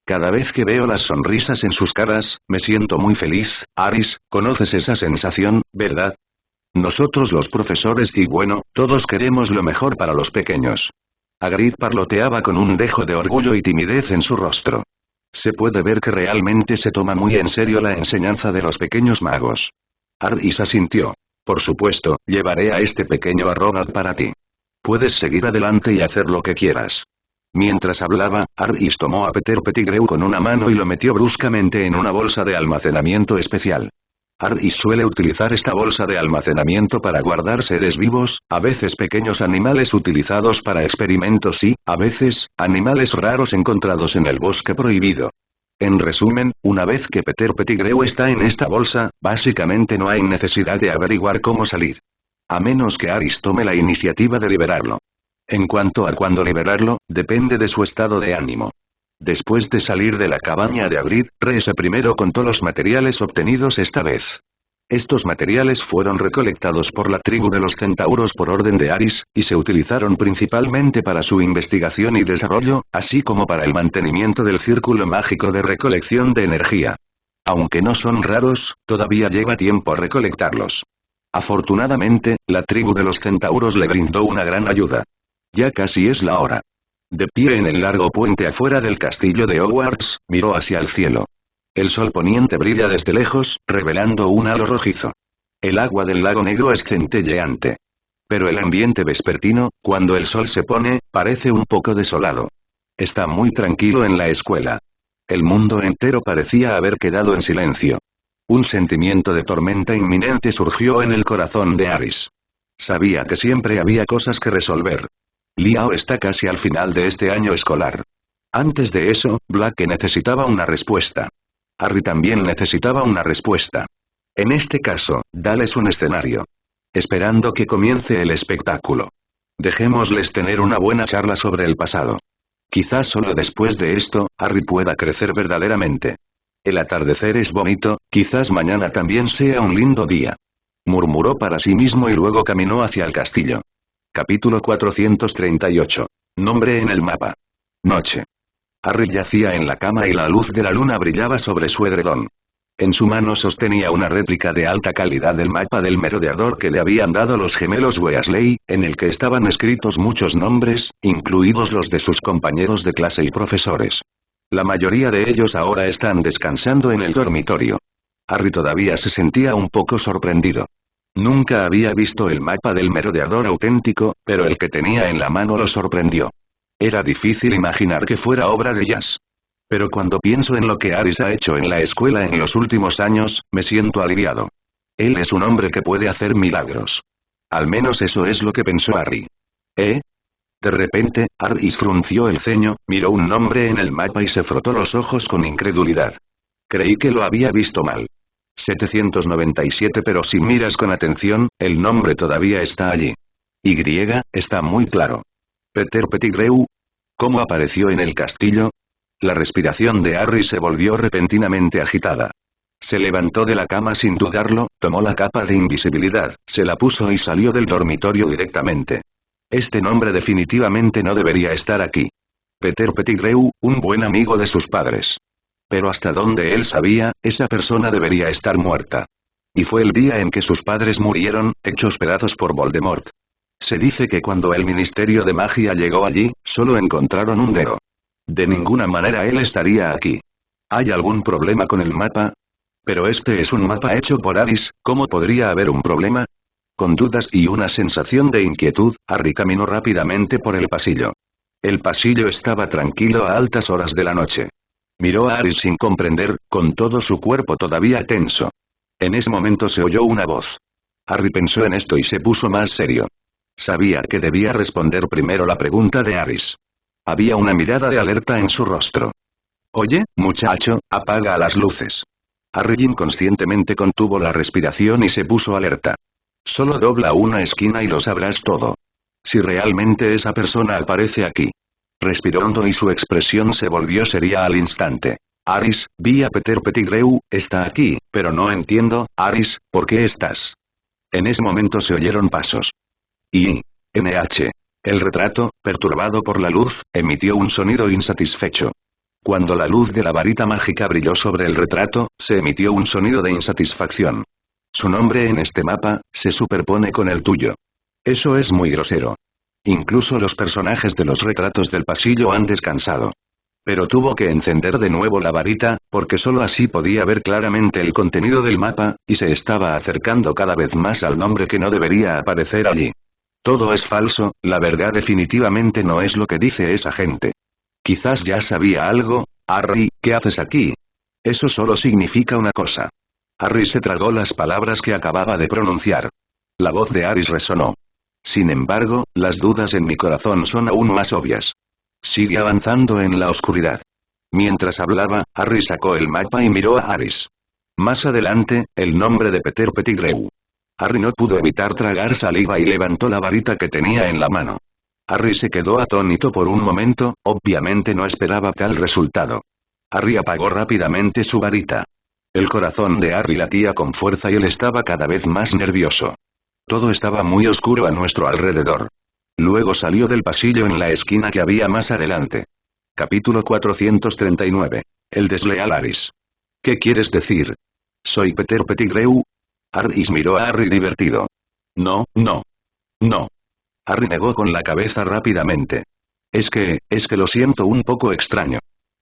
Cada vez que veo las sonrisas en sus caras, me siento muy feliz. Aris, ¿conoces esa sensación, verdad? Nosotros los profesores y bueno, todos queremos lo mejor para los pequeños. Hagrid parloteaba con un dejo de orgullo y timidez en su rostro. Se puede ver que realmente se toma muy en serio la enseñanza de los pequeños magos. Aris asintió. Por supuesto, llevaré a este pequeño a Ronald para ti. Puedes seguir adelante y hacer lo que quieras. Mientras hablaba, Aris tomó a Peter Pettigrew con una mano y lo metió bruscamente en una bolsa de almacenamiento especial. Aris suele utilizar esta bolsa de almacenamiento para guardar seres vivos, a veces pequeños animales utilizados para experimentos y, a veces, animales raros encontrados en el bosque prohibido. En resumen, una vez que Peter Pettigrew está en esta bolsa, básicamente no hay necesidad de averiguar cómo salir. A menos que Aris tome la iniciativa de liberarlo. En cuanto a cuándo liberarlo, depende de su estado de ánimo. Después de salir de la cabaña de Hagrid, Reese primero contó los materiales obtenidos esta vez. Estos materiales fueron recolectados por la tribu de los centauros por orden de Aris, y se utilizaron principalmente para su investigación y desarrollo, así como para el mantenimiento del círculo mágico de recolección de energía. Aunque no son raros, todavía lleva tiempo recolectarlos. Afortunadamente, la tribu de los centauros le brindó una gran ayuda. Ya casi es la hora. De pie en el largo puente afuera del castillo de Hogwarts, miró hacia el cielo. El sol poniente brilla desde lejos, revelando un halo rojizo. El agua del lago negro es centelleante. Pero el ambiente vespertino, cuando el sol se pone, parece un poco desolado. Está muy tranquilo en la escuela. El mundo entero parecía haber quedado en silencio. Un sentimiento de tormenta inminente surgió en el corazón de Aris. Sabía que siempre había cosas que resolver. Liao está casi al final de este año escolar. Antes de eso, Blake necesitaba una respuesta. Harry también necesitaba una respuesta. En este caso, dales un escenario. Esperando que comience el espectáculo. Dejémosles tener una buena charla sobre el pasado. Quizás solo después de esto, Harry pueda crecer verdaderamente. El atardecer es bonito, quizás mañana también sea un lindo día. Murmuró para sí mismo y luego caminó hacia el castillo. Capítulo 438. Nombre en el mapa. Noche. Harry yacía en la cama y la luz de la luna brillaba sobre su edredón. En su mano sostenía una réplica de alta calidad del mapa del merodeador que le habían dado los gemelos Weasley, en el que estaban escritos muchos nombres, incluidos los de sus compañeros de clase y profesores. La mayoría de ellos ahora están descansando en el dormitorio. Harry todavía se sentía un poco sorprendido. Nunca había visto el mapa del merodeador auténtico, pero el que tenía en la mano lo sorprendió. Era difícil imaginar que fuera obra de Jazz. Pero cuando pienso en lo que Aris ha hecho en la escuela en los últimos años, me siento aliviado. Él es un hombre que puede hacer milagros. Al menos eso es lo que pensó Harry. ¿Eh? De repente, Aris frunció el ceño, miró un nombre en el mapa y se frotó los ojos con incredulidad. Creí que lo había visto mal. 797, pero si miras con atención, el nombre todavía está allí. Y, está muy claro. Peter Pettigrew. ¿Cómo apareció en el castillo? La respiración de Harry se volvió repentinamente agitada. Se levantó de la cama sin dudarlo, tomó la capa de invisibilidad, se la puso y salió del dormitorio directamente. Este nombre definitivamente no debería estar aquí. Peter Pettigrew, un buen amigo de sus padres. Pero hasta donde él sabía, esa persona debería estar muerta. Y fue el día en que sus padres murieron, hechos pedazos por Voldemort. Se dice que cuando el Ministerio de Magia llegó allí, solo encontraron un dedo. De ninguna manera él estaría aquí. ¿Hay algún problema con el mapa? Pero este es un mapa hecho por Aris, ¿cómo podría haber un problema? Con dudas y una sensación de inquietud, Harry caminó rápidamente por el pasillo. El pasillo estaba tranquilo a altas horas de la noche. Miró a Aris sin comprender, con todo su cuerpo todavía tenso. En ese momento se oyó una voz. Harry pensó en esto y se puso más serio. Sabía que debía responder primero la pregunta de Aris. Había una mirada de alerta en su rostro. Oye, muchacho, apaga las luces. Harry inconscientemente contuvo la respiración y se puso alerta. Solo dobla una esquina y lo sabrás todo. Si realmente esa persona aparece aquí. Respiró hondo y su expresión se volvió seria al instante. Aris, vi a Peter Pettigrew, está aquí, pero no entiendo, Aris, ¿por qué estás? En ese momento se oyeron pasos. Y NH. El retrato, perturbado por la luz, emitió un sonido insatisfecho. Cuando la luz de la varita mágica brilló sobre el retrato, se emitió un sonido de insatisfacción. Su nombre en este mapa, se superpone con el tuyo. Eso es muy grosero. Incluso los personajes de los retratos del pasillo han descansado. Pero tuvo que encender de nuevo la varita, porque solo así podía ver claramente el contenido del mapa, y se estaba acercando cada vez más al nombre que no debería aparecer allí. Todo es falso, la verdad definitivamente no es lo que dice esa gente. Quizás ya sabía algo. Harry, ¿qué haces aquí? Eso solo significa una cosa. Harry se tragó las palabras que acababa de pronunciar. La voz de Aris resonó. Sin embargo, las dudas en mi corazón son aún más obvias. Sigue avanzando en la oscuridad. Mientras hablaba, Harry sacó el mapa y miró a Aris. Más adelante, el nombre de Peter Pettigrew. Harry no pudo evitar tragar saliva y levantó la varita que tenía en la mano. Harry se quedó atónito por un momento, obviamente no esperaba tal resultado. Harry apagó rápidamente su varita. El corazón de Harry latía con fuerza y él estaba cada vez más nervioso. Todo estaba muy oscuro a nuestro alrededor. Luego salió del pasillo en la esquina que había más adelante. Capítulo 439. El desleal Aris. ¿Qué quieres decir? ¿Soy Peter Pettigrew? Aris miró a Harry divertido. No. Harry negó con la cabeza rápidamente. Es que lo siento un poco extraño.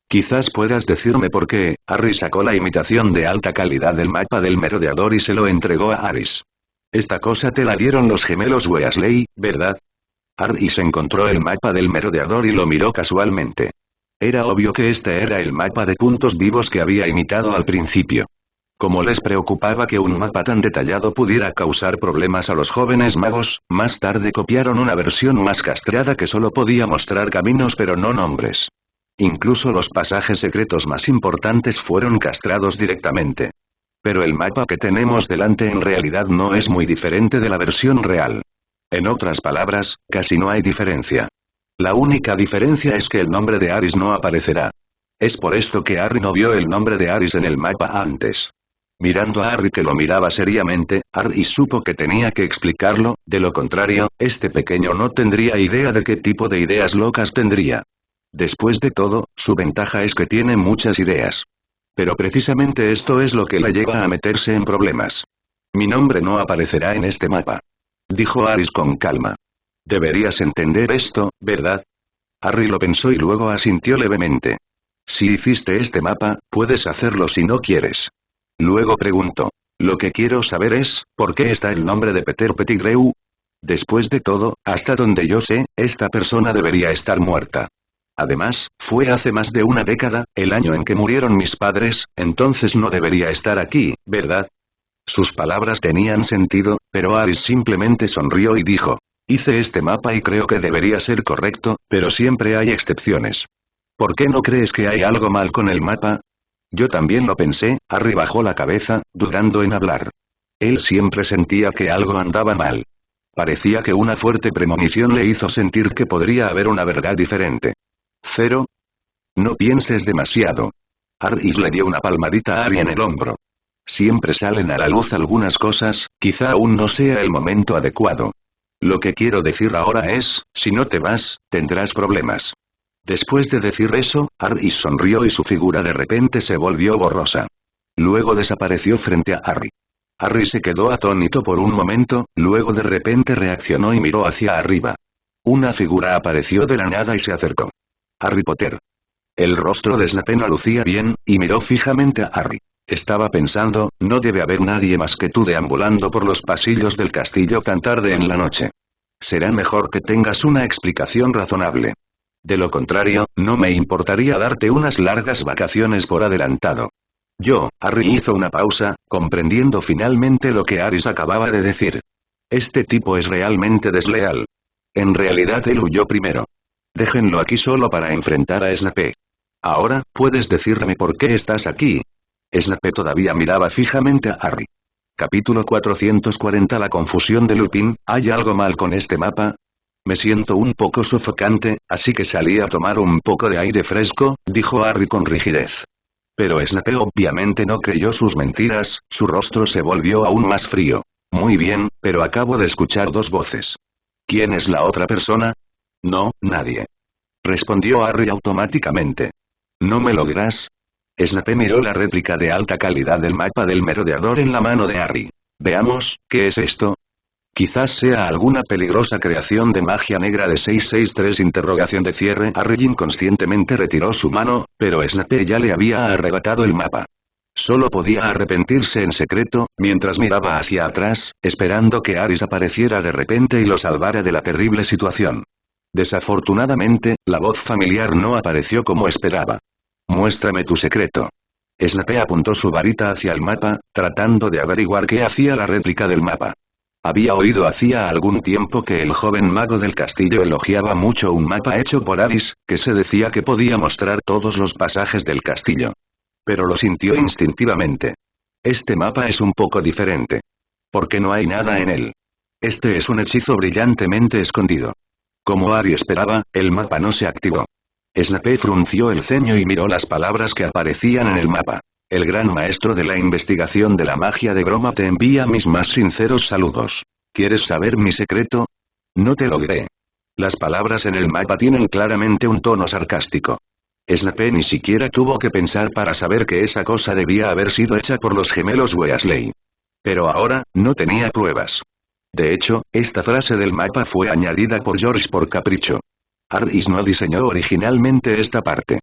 Quizás puedas decirme por qué. Harry sacó la imitación de alta calidad del mapa del merodeador y se lo entregó a Aris. Esta cosa te la dieron los gemelos Weasley, ¿verdad? Aris encontró el mapa del merodeador y lo miró casualmente. Era obvio que este era el mapa de puntos vivos que había imitado al principio. Como les preocupaba que un mapa tan detallado pudiera causar problemas a los jóvenes magos, más tarde copiaron una versión más castrada que solo podía mostrar caminos pero no nombres. Incluso los pasajes secretos más importantes fueron castrados directamente. Pero el mapa que tenemos delante en realidad no es muy diferente de la versión real. En otras palabras, casi no hay diferencia. La única diferencia es que el nombre de Aris no aparecerá. Es por esto que Harry no vio el nombre de Aris en el mapa antes. Mirando a Harry que lo miraba seriamente, Harry supo que tenía que explicarlo, de lo contrario, este pequeño no tendría idea de qué tipo de ideas locas tendría. Después de todo, su ventaja es que tiene muchas ideas. Pero precisamente esto es lo que la lleva a meterse en problemas. Mi nombre no aparecerá en este mapa. Dijo Aris con calma. Deberías entender esto, ¿verdad? Harry lo pensó y luego asintió levemente. Si hiciste este mapa, puedes hacerlo si no quieres. Luego preguntó. Lo que quiero saber es, ¿por qué está el nombre de Peter Pettigrew? Después de todo, hasta donde yo sé, esta persona debería estar muerta. Además, fue hace más de una década, el año en que murieron mis padres, entonces no debería estar aquí, ¿verdad? Sus palabras tenían sentido, pero Aris simplemente sonrió y dijo. Hice este mapa y creo que debería ser correcto, pero siempre hay excepciones. ¿Por qué no crees que hay algo mal con el mapa? Yo también lo pensé. Harry bajó la cabeza, dudando en hablar. Él siempre sentía que algo andaba mal. Parecía que una fuerte premonición le hizo sentir que podría haber una verdad diferente. ¿Cero? No pienses demasiado. Harry le dio una palmadita a Harry en el hombro. Siempre salen a la luz algunas cosas, quizá aún no sea el momento adecuado. Lo que quiero decir ahora es, si no te vas, tendrás problemas. Después de decir eso, Harry sonrió y su figura de repente se volvió borrosa. Luego desapareció frente a Harry. Harry se quedó atónito por un momento, luego de repente reaccionó y miró hacia arriba. Una figura apareció de la nada y se acercó. Harry Potter. El rostro de Snape no lucía bien, y miró fijamente a Harry. Estaba pensando, no debe haber nadie más que tú deambulando por los pasillos del castillo tan tarde en la noche. Será mejor que tengas una explicación razonable. De lo contrario, no me importaría darte unas largas vacaciones por adelantado. Harry hizo una pausa, comprendiendo finalmente lo que Aris acababa de decir. Este tipo es realmente desleal. En realidad él huyó primero. Déjenlo aquí solo para enfrentar a Snape. Ahora, ¿puedes decirme por qué estás aquí? Snape todavía miraba fijamente a Harry. Capítulo 440. La confusión de Lupin. ¿Hay algo mal con este mapa? Me siento un poco sofocante, así que salí a tomar un poco de aire fresco, dijo Harry con rigidez. Pero Snape obviamente no creyó sus mentiras, su rostro se volvió aún más frío. Muy bien, pero acabo de escuchar dos voces. ¿Quién es la otra persona? No, nadie. Respondió Harry automáticamente. ¿No me lo dirás? Snape miró la réplica de alta calidad del mapa del merodeador en la mano de Harry. Veamos, ¿qué es esto? Quizás sea alguna peligrosa creación de magia negra de 663 interrogación de cierre. Harry inconscientemente retiró su mano, pero Snape ya le había arrebatado el mapa. Solo podía arrepentirse en secreto, mientras miraba hacia atrás, esperando que Aris apareciera de repente y lo salvara de la terrible situación. Desafortunadamente, la voz familiar no apareció como esperaba. Muéstrame tu secreto. Snape apuntó su varita hacia el mapa, tratando de averiguar qué hacía la réplica del mapa. Había oído hacía algún tiempo que el joven mago del castillo elogiaba mucho un mapa hecho por Aris, que se decía que podía mostrar todos los pasajes del castillo. Pero lo sintió instintivamente. Este mapa es un poco diferente. Porque no hay nada en él. Este es un hechizo brillantemente escondido. Como Harry esperaba, el mapa no se activó. Snape frunció el ceño y miró las palabras que aparecían en el mapa. El gran maestro de la investigación de la magia de broma te envía mis más sinceros saludos. ¿Quieres saber mi secreto? No te lo diré. Las palabras en el mapa tienen claramente un tono sarcástico. Snape ni siquiera tuvo que pensar para saber que esa cosa debía haber sido hecha por los gemelos Weasley. Pero ahora, no tenía pruebas. De hecho, esta frase del mapa fue añadida por George por capricho. Aris no diseñó originalmente esta parte.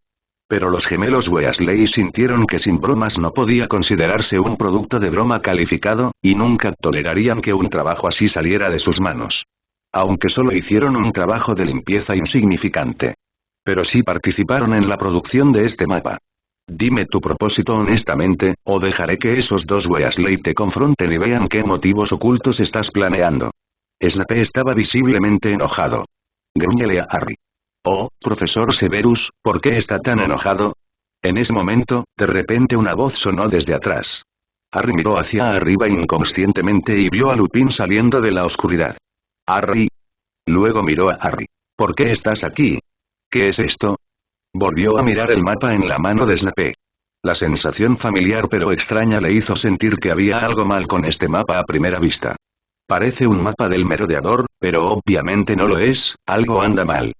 Pero los gemelos Weasley sintieron que sin bromas no podía considerarse un producto de broma calificado, y nunca tolerarían que un trabajo así saliera de sus manos. Aunque solo hicieron un trabajo de limpieza insignificante. Pero sí participaron en la producción de este mapa. Dime tu propósito honestamente, o dejaré que esos dos Weasley te confronten y vean qué motivos ocultos estás planeando. Snape estaba visiblemente enojado. Gruñele a Harry. Oh, profesor Severus, ¿por qué está tan enojado? En ese momento, de repente una voz sonó desde atrás. Harry miró hacia arriba inconscientemente y vio a Lupin saliendo de la oscuridad. Harry. Luego miró a Harry. ¿Por qué estás aquí? ¿Qué es esto? Volvió a mirar el mapa en la mano de Snape. La sensación familiar pero extraña le hizo sentir que había algo mal con este mapa a primera vista. Parece un mapa del merodeador, pero obviamente no lo es, algo anda mal.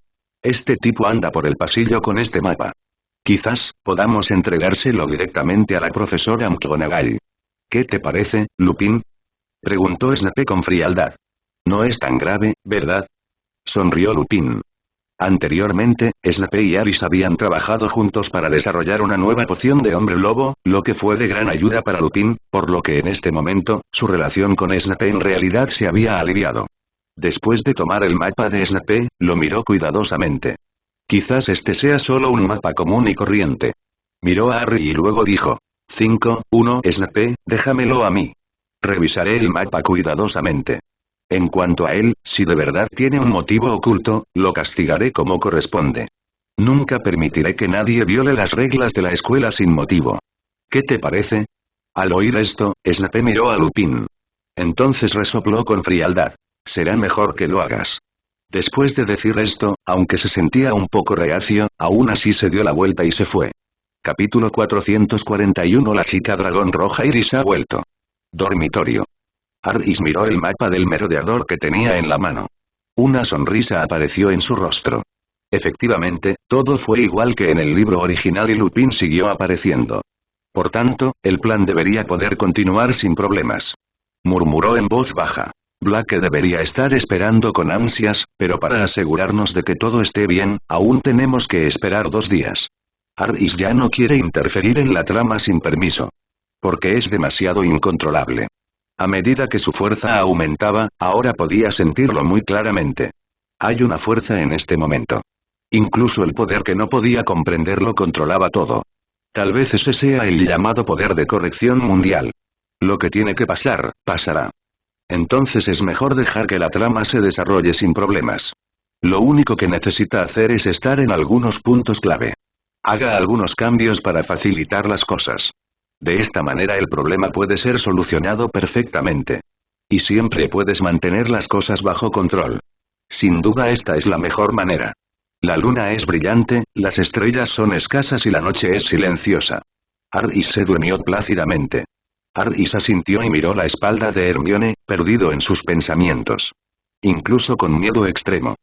Este tipo anda por el pasillo con este mapa. Quizás, podamos entregárselo directamente a la profesora McGonagall. ¿Qué te parece, Lupin? Preguntó Snape con frialdad. No es tan grave, ¿verdad? Sonrió Lupin. Anteriormente, Snape y Aris habían trabajado juntos para desarrollar una nueva poción de hombre lobo, lo que fue de gran ayuda para Lupin, por lo que en este momento, su relación con Snape en realidad se había aliviado. Después de tomar el mapa de Snape, lo miró cuidadosamente. Quizás este sea solo un mapa común y corriente. Miró a Harry y luego dijo. 5-1 Snape, déjamelo a mí. Revisaré el mapa cuidadosamente. En cuanto a él, si de verdad tiene un motivo oculto, lo castigaré como corresponde. Nunca permitiré que nadie viole las reglas de la escuela sin motivo. ¿Qué te parece? Al oír esto, Snape miró a Lupin. Entonces resopló con frialdad. Será mejor que lo hagas. Después de decir esto, aunque se sentía un poco reacio, aún así se dio la vuelta y se fue. Capítulo 441 La chica dragón roja Iris ha vuelto. Dormitorio. Aris miró el mapa del merodeador que tenía en la mano. Una sonrisa apareció en su rostro. Efectivamente, todo fue igual que en el libro original y Lupin siguió apareciendo. Por tanto, el plan debería poder continuar sin problemas. Murmuró en voz baja. Blake debería estar esperando con ansias, pero para asegurarnos de que todo esté bien, aún tenemos que esperar 2 días. Aris ya no quiere interferir en la trama sin permiso. Porque es demasiado incontrolable. A medida que su fuerza aumentaba, ahora podía sentirlo muy claramente. Hay una fuerza en este momento. Incluso el poder que no podía comprender lo controlaba todo. Tal vez ese sea el llamado poder de corrección mundial. Lo que tiene que pasar, pasará. Entonces es mejor dejar que la trama se desarrolle sin problemas. Lo único que necesita hacer es estar en algunos puntos clave. Haga algunos cambios para facilitar las cosas. De esta manera el problema puede ser solucionado perfectamente. Y siempre puedes mantener las cosas bajo control. Sin duda esta es la mejor manera. La luna es brillante, las estrellas son escasas y la noche es silenciosa. Aris se durmió plácidamente. Aris asintió y miró la espalda de Hermione, perdido en sus pensamientos. Incluso con miedo extremo.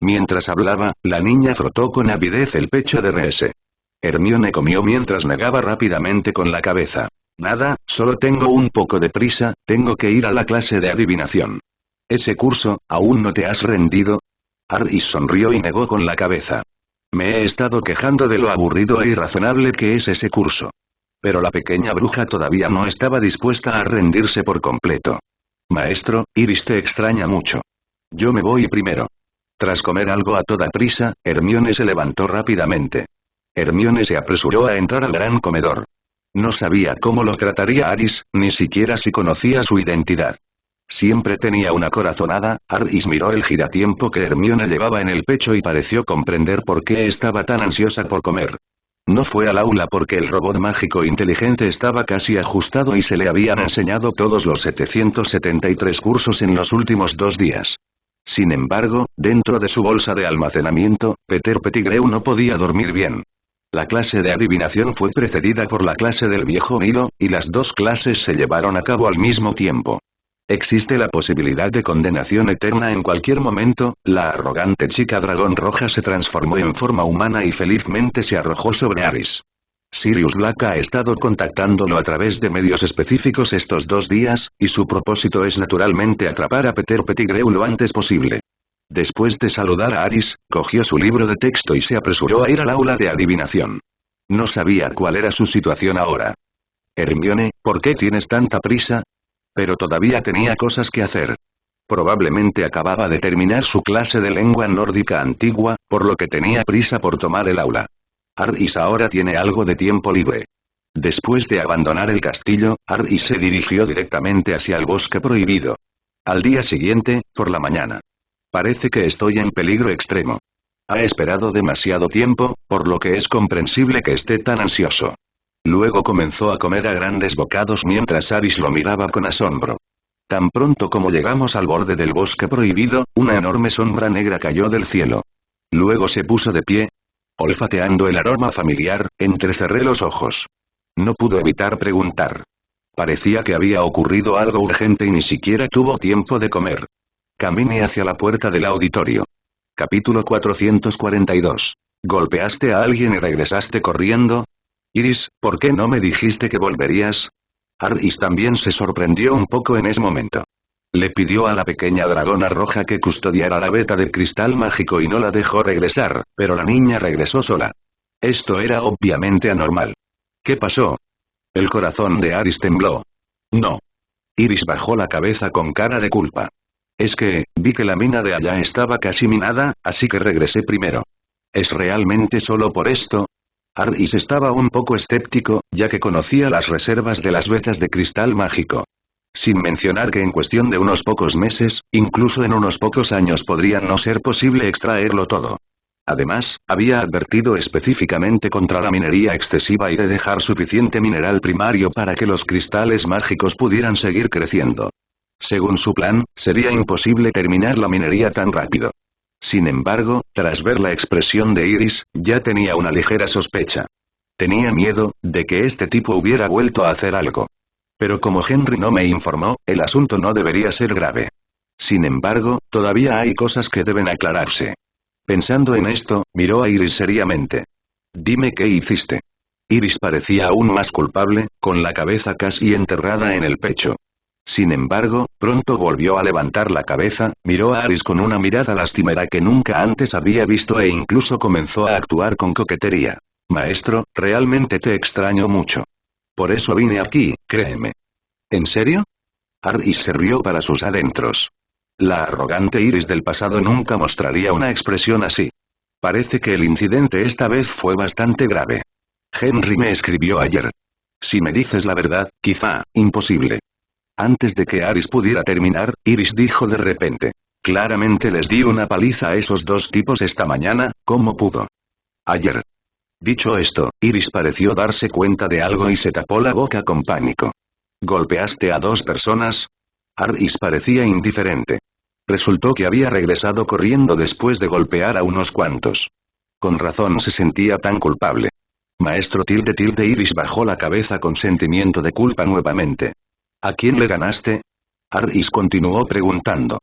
Mientras hablaba, la niña frotó con avidez el pecho de Reese. Hermione comió mientras negaba rápidamente con la cabeza. Nada, solo tengo un poco de prisa, tengo que ir a la clase de adivinación. Ese curso, ¿aún no te has rendido? Aris sonrió y negó con la cabeza. Me he estado quejando de lo aburrido e irrazonable que es ese curso. Pero la pequeña bruja todavía no estaba dispuesta a rendirse por completo. Maestro, Iris te extraña mucho. Yo me voy primero. Tras comer algo a toda prisa, Hermione se levantó rápidamente. Hermione se apresuró a entrar al gran comedor. No sabía cómo lo trataría Aris, ni siquiera si conocía su identidad. Siempre tenía una corazonada. Aris miró el giratiempo que Hermione llevaba en el pecho y pareció comprender por qué estaba tan ansiosa por comer. No fue al aula porque el robot mágico inteligente estaba casi ajustado y se le habían enseñado todos los 773 cursos en los últimos 2 días. Sin embargo, dentro de su bolsa de almacenamiento, Peter Pettigrew no podía dormir bien. La clase de adivinación fue precedida por la clase del viejo Milo, y las 2 clases se llevaron a cabo al mismo tiempo. Existe la posibilidad de condenación eterna en cualquier momento. La arrogante chica dragón roja se transformó en forma humana y felizmente se arrojó sobre Aris. Sirius Black ha estado contactándolo a través de medios específicos estos 2 días, y su propósito es naturalmente atrapar a Peter Pettigrew lo antes posible. Después de saludar a Aris, cogió su libro de texto y se apresuró a ir al aula de adivinación. No sabía cuál era su situación ahora. Hermione, ¿por qué tienes tanta prisa? Pero todavía tenía cosas que hacer. Probablemente acababa de terminar su clase de lengua nórdica antigua, por lo que tenía prisa por tomar el aula. Aris ahora tiene algo de tiempo libre. Después de abandonar el castillo, Aris se dirigió directamente hacia el bosque prohibido. Al día siguiente, por la mañana. Parece que estoy en peligro extremo. Ha esperado demasiado tiempo, por lo que es comprensible que esté tan ansioso. Luego comenzó a comer a grandes bocados mientras Aris lo miraba con asombro. Tan pronto como llegamos al borde del bosque prohibido, una enorme sombra negra cayó del cielo. Luego se puso de pie. Olfateando el aroma familiar, entrecerré los ojos. No pudo evitar preguntar. Parecía que había ocurrido algo urgente y ni siquiera tuvo tiempo de comer. Caminé hacia la puerta del auditorio. Capítulo 442. ¿Golpeaste a alguien y regresaste corriendo? Iris, ¿por qué no me dijiste que volverías? Aris también se sorprendió un poco en ese momento. Le pidió a la pequeña dragona roja que custodiara la veta de cristal mágico y no la dejó regresar, pero la niña regresó sola. Esto era obviamente anormal. ¿Qué pasó? El corazón de Aris tembló. No. Iris bajó la cabeza con cara de culpa. Es que, vi que la mina de allá estaba casi minada, así que regresé primero. ¿Es realmente solo por esto? Aris estaba un poco escéptico, ya que conocía las reservas de las vetas de cristal mágico. Sin mencionar que en cuestión de unos pocos meses, incluso en unos pocos años podría no ser posible extraerlo todo. Además, había advertido específicamente contra la minería excesiva y de dejar suficiente mineral primario para que los cristales mágicos pudieran seguir creciendo. Según su plan, sería imposible terminar la minería tan rápido. Sin embargo, tras ver la expresión de Iris, ya tenía una ligera sospecha. Tenía miedo de que este tipo hubiera vuelto a hacer algo. Pero como Henry no me informó, el asunto no debería ser grave. Sin embargo, todavía hay cosas que deben aclararse. Pensando en esto, miró a Iris seriamente. Dime qué hiciste. Iris parecía aún más culpable, con la cabeza casi enterrada en el pecho. Sin embargo, pronto volvió a levantar la cabeza, miró a Aris con una mirada lastimera que nunca antes había visto e incluso comenzó a actuar con coquetería. Maestro, realmente te extraño mucho. Por eso vine aquí, créeme. ¿En serio? Aris se rió para sus adentros. La arrogante Iris del pasado nunca mostraría una expresión así. Parece que el incidente esta vez fue bastante grave. Henry me escribió ayer. Si me dices la verdad, quizá, imposible. Antes de que Aris pudiera terminar, Iris dijo de repente. Claramente les di una paliza a esos dos tipos esta mañana, ¿cómo pudo? Ayer. Dicho esto, Iris pareció darse cuenta de algo y se tapó la boca con pánico. ¿Golpeaste a dos personas? Aris parecía indiferente. Resultó que había regresado corriendo después de golpear a unos cuantos. Con razón se sentía tan culpable. Maestro Iris bajó la cabeza con sentimiento de culpa nuevamente. ¿A quién le ganaste? Aris continuó preguntando.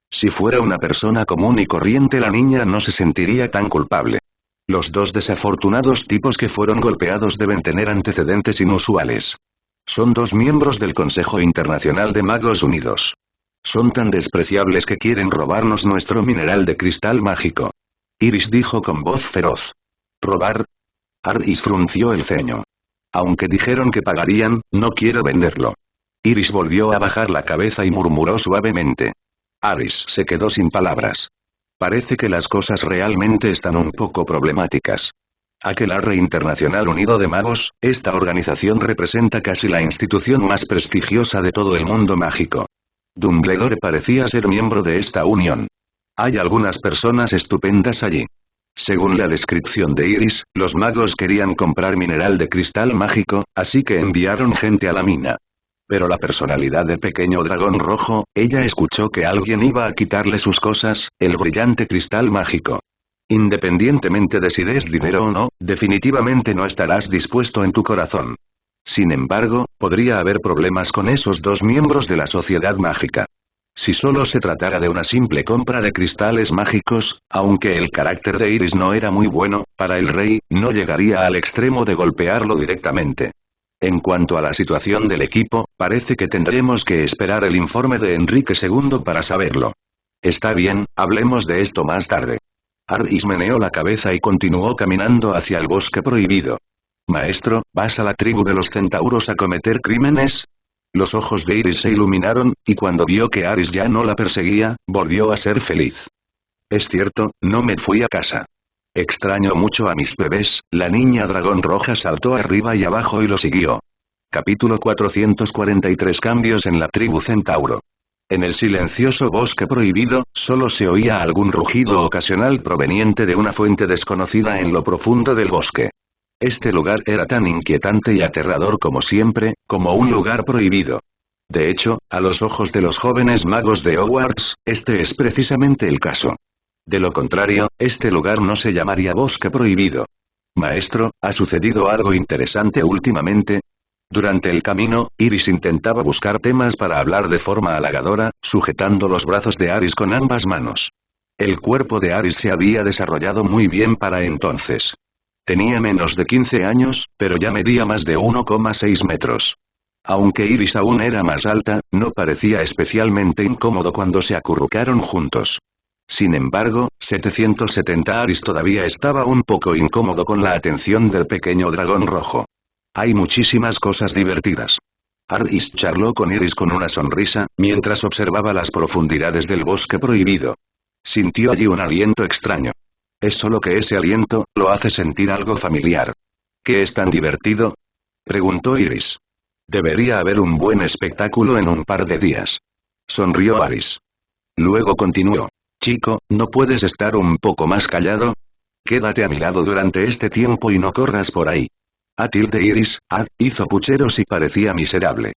Si fuera una persona común y corriente la niña no se sentiría tan culpable. Los dos desafortunados tipos que fueron golpeados deben tener antecedentes inusuales. Son dos miembros del Consejo Internacional de Magos Unidos. Son tan despreciables que quieren robarnos nuestro mineral de cristal mágico. Iris dijo con voz feroz. ¿Robar? Aris frunció el ceño. Aunque dijeron que pagarían, no quiero venderlo. Iris volvió a bajar la cabeza y murmuró suavemente. Aris se quedó sin palabras. Parece que las cosas realmente están un poco problemáticas. Aquelarre Internacional Unido de Magos, esta organización representa casi la institución más prestigiosa de todo el mundo mágico. Dumbledore parecía ser miembro de esta unión. Hay algunas personas estupendas allí. Según la descripción de Iris, los magos querían comprar mineral de cristal mágico, así que enviaron gente a la mina. Pero la personalidad del pequeño dragón rojo, ella escuchó que alguien iba a quitarle sus cosas, el brillante cristal mágico. Independientemente de si des dinero o no, definitivamente no estarás dispuesto en tu corazón. Sin embargo, podría haber problemas con esos dos miembros de la sociedad mágica. Si solo se tratara de una simple compra de cristales mágicos, aunque el carácter de Iris no era muy bueno, para el rey, no llegaría al extremo de golpearlo directamente. En cuanto a la situación del equipo, parece que tendremos que esperar el informe de Enrique II para saberlo. Está bien, hablemos de esto más tarde. Aris meneó la cabeza y continuó caminando hacia el bosque prohibido. Maestro, ¿vas a la tribu de los centauros a cometer crímenes? Los ojos de Iris se iluminaron, y cuando vio que Aris ya no la perseguía, volvió a ser feliz. Es cierto, no me fui a casa. Extraño mucho a mis bebés. La niña dragón roja saltó arriba y abajo y lo siguió. Capítulo 443 Cambios en la tribu centauro. En el silencioso bosque prohibido, solo se oía algún rugido ocasional proveniente de una fuente desconocida en lo profundo del bosque. Este lugar era tan inquietante y aterrador como siempre, como un lugar prohibido. De hecho, a los ojos de los jóvenes magos de Hogwarts, este es precisamente el caso. De lo contrario, este lugar no se llamaría bosque prohibido. Maestro, ¿ha sucedido algo interesante últimamente? Durante el camino, Iris intentaba buscar temas para hablar de forma halagadora, sujetando los brazos de Aris con ambas manos. El cuerpo de Aris se había desarrollado muy bien para entonces. Tenía menos de 15 años, pero ya medía más de 1,6 metros. Aunque Iris aún era más alta, no parecía especialmente incómodo cuando se acurrucaron juntos. Sin embargo, 770 Aris todavía estaba un poco incómodo con la atención del pequeño dragón rojo. Hay muchísimas cosas divertidas. Aris charló con Iris con una sonrisa, mientras observaba las profundidades del bosque prohibido. Sintió allí un aliento extraño. Es solo que ese aliento, lo hace sentir algo familiar. ¿Qué es tan divertido? Preguntó Iris. Debería haber un buen espectáculo en un par de días. Sonrió Aris. Luego continuó. Chico, ¿no puedes estar un poco más callado? Quédate a mi lado durante este tiempo y no corras por ahí. De Iris, hizo pucheros y parecía miserable.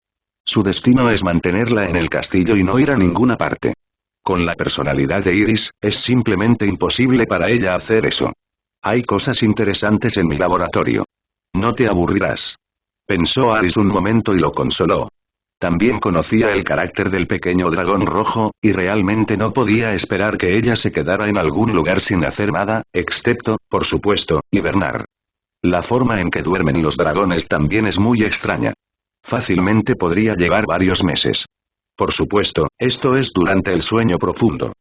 Su destino es mantenerla en el castillo y no ir a ninguna parte. Con la personalidad de Iris, es simplemente imposible para ella hacer eso. Hay cosas interesantes en mi laboratorio. No te aburrirás. Pensó Aris un momento y lo consoló. También conocía el carácter del pequeño dragón rojo, y realmente no podía esperar que ella se quedara en algún lugar sin hacer nada, excepto, por supuesto, hibernar. La forma en que duermen los dragones también es muy extraña. Fácilmente podría llevar varios meses. Por supuesto, esto es durante el sueño profundo.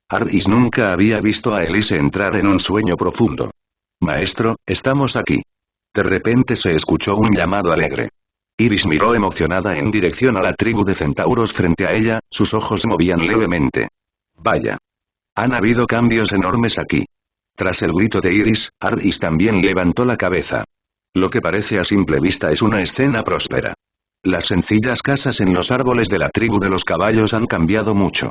Aris nunca había visto a Elise entrar en un sueño profundo. Maestro, estamos aquí. De repente se escuchó un llamado alegre. Iris miró emocionada en dirección a la tribu de centauros frente a ella, sus ojos se movían levemente. Vaya. Han habido cambios enormes aquí. Tras el grito de Iris, Aris también levantó la cabeza. Lo que parece a simple vista es una escena próspera. Las sencillas casas en los árboles de la tribu de los caballos han cambiado mucho.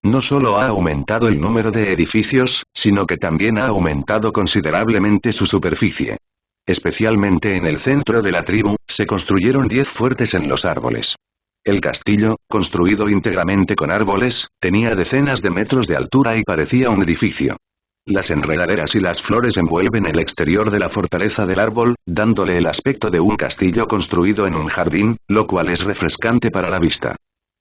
No solo ha aumentado el número de edificios, sino que también ha aumentado considerablemente su superficie. Especialmente en el centro de la tribu, se construyeron 10 fuertes en los árboles. El castillo, construido íntegramente con árboles, tenía decenas de metros de altura y parecía un edificio. Las enredaderas y las flores envuelven el exterior de la fortaleza del árbol, dándole el aspecto de un castillo construido en un jardín, lo cual es refrescante para la vista.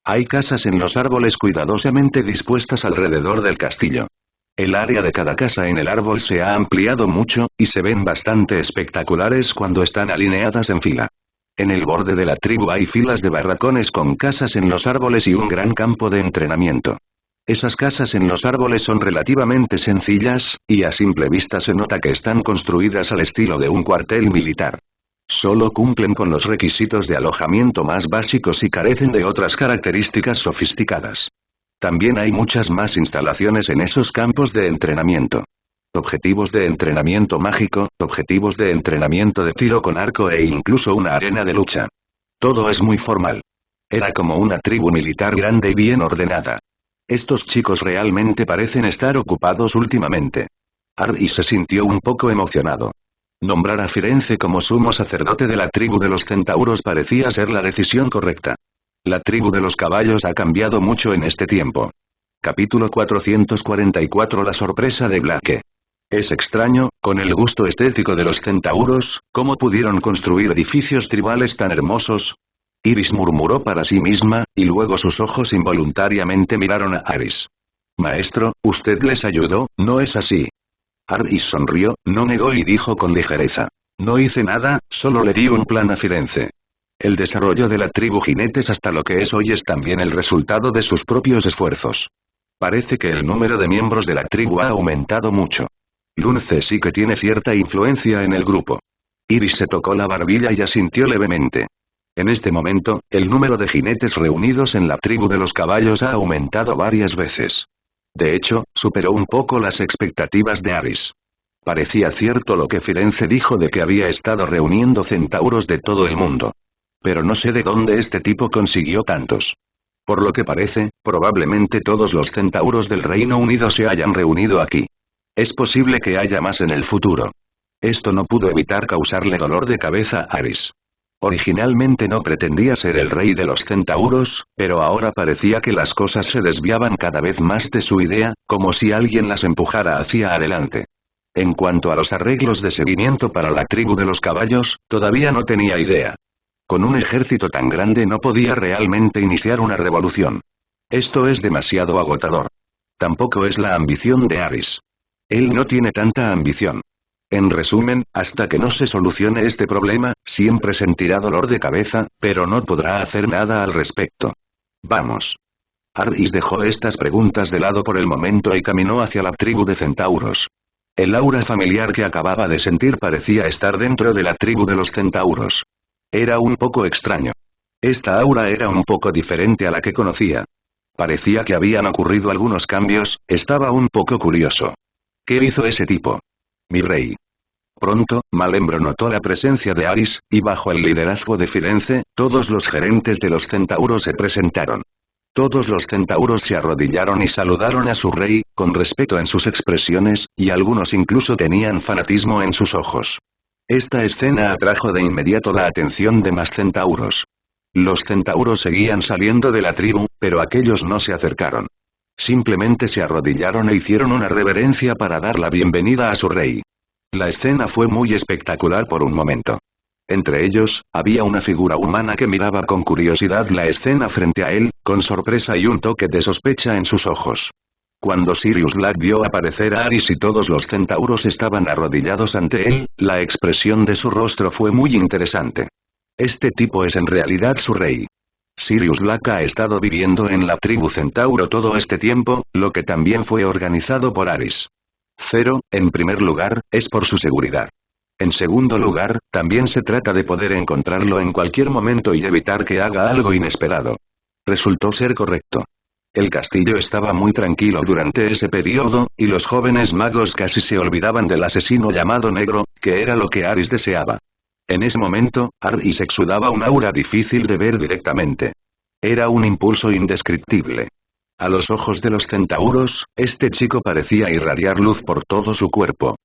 Hay casas en los árboles cuidadosamente dispuestas alrededor del castillo. El área de cada casa en el árbol se ha ampliado mucho, y se ven bastante espectaculares cuando están alineadas en fila. En el borde de la tribu hay filas de barracones con casas en los árboles y un gran campo de entrenamiento. Esas casas en los árboles son relativamente sencillas, y a simple vista se nota que están construidas al estilo de un cuartel militar. Solo cumplen con los requisitos de alojamiento más básicos y carecen de otras características sofisticadas. También hay muchas más instalaciones en esos campos de entrenamiento. Objetivos de entrenamiento mágico, objetivos de entrenamiento de tiro con arco e incluso una arena de lucha. Todo es muy formal. Era como una tribu militar grande y bien ordenada. Estos chicos realmente parecen estar ocupados últimamente. Aris se sintió un poco emocionado. Nombrar a Firenze como sumo sacerdote de la tribu de los centauros parecía ser la decisión correcta. La tribu de los caballos ha cambiado mucho en este tiempo. Capítulo 444 La sorpresa de Blake. Es extraño, con el gusto estético de los centauros, ¿cómo pudieron construir edificios tribales tan hermosos? Iris murmuró para sí misma, y luego sus ojos involuntariamente miraron a Aris. Maestro, usted les ayudó, ¿no es así? Aris sonrió, no negó y dijo con ligereza. No hice nada, solo le di un plan a Firenze. El desarrollo de la tribu jinetes hasta lo que es hoy es también el resultado de sus propios esfuerzos. Parece que el número de miembros de la tribu ha aumentado mucho. Lunce sí que tiene cierta influencia en el grupo. Iris se tocó la barbilla y asintió levemente. En este momento, el número de jinetes reunidos en la tribu de los caballos ha aumentado varias veces. De hecho, superó un poco las expectativas de Aris. Parecía cierto lo que Firenze dijo de que había estado reuniendo centauros de todo el mundo. Pero no sé de dónde este tipo consiguió tantos. Por lo que parece, probablemente todos los centauros del Reino Unido se hayan reunido aquí. Es posible que haya más en el futuro. Esto no pudo evitar causarle dolor de cabeza a Aris. Originalmente no pretendía ser el rey de los centauros, pero ahora parecía que las cosas se desviaban cada vez más de su idea, como si alguien las empujara hacia adelante. En cuanto a los arreglos de seguimiento para la tribu de los caballos, todavía no tenía idea. Con un ejército tan grande no podía realmente iniciar una revolución. Esto es demasiado agotador. Tampoco es la ambición de Aris. Él no tiene tanta ambición. En resumen, hasta que no se solucione este problema, siempre sentirá dolor de cabeza, pero no podrá hacer nada al respecto. Vamos. Aris dejó estas preguntas de lado por el momento y caminó hacia la tribu de centauros. El aura familiar que acababa de sentir parecía estar dentro de la tribu de los centauros. Era un poco extraño. Esta aura era un poco diferente a la que conocía. Parecía que habían ocurrido algunos cambios, estaba un poco curioso. ¿Qué hizo ese tipo? Mi rey. Pronto, Malembro notó la presencia de Aris, y bajo el liderazgo de Firenze, todos los gerentes de los centauros se presentaron. Todos los centauros se arrodillaron y saludaron a su rey, con respeto en sus expresiones, y algunos incluso tenían fanatismo en sus ojos. Esta escena atrajo de inmediato la atención de más centauros. Los centauros seguían saliendo de la tribu, pero aquellos no se acercaron. Simplemente se arrodillaron e hicieron una reverencia para dar la bienvenida a su rey. La escena fue muy espectacular por un momento. Entre ellos, había una figura humana que miraba con curiosidad la escena frente a él, con sorpresa y un toque de sospecha en sus ojos. Cuando Sirius Black vio aparecer a Aris y todos los centauros estaban arrodillados ante él, la expresión de su rostro fue muy interesante. Este tipo es en realidad su rey. Sirius Black ha estado viviendo en la tribu centauro todo este tiempo, lo que también fue organizado por Aris. En primer lugar, es por su seguridad. En segundo lugar, también se trata de poder encontrarlo en cualquier momento y evitar que haga algo inesperado. Resultó ser correcto. El castillo estaba muy tranquilo durante ese periodo, y los jóvenes magos casi se olvidaban del asesino llamado Negro, que era lo que Aris deseaba. En ese momento, Aris exudaba un aura difícil de ver directamente. Era un impulso indescriptible. A los ojos de los centauros, este chico parecía irradiar luz por todo su cuerpo.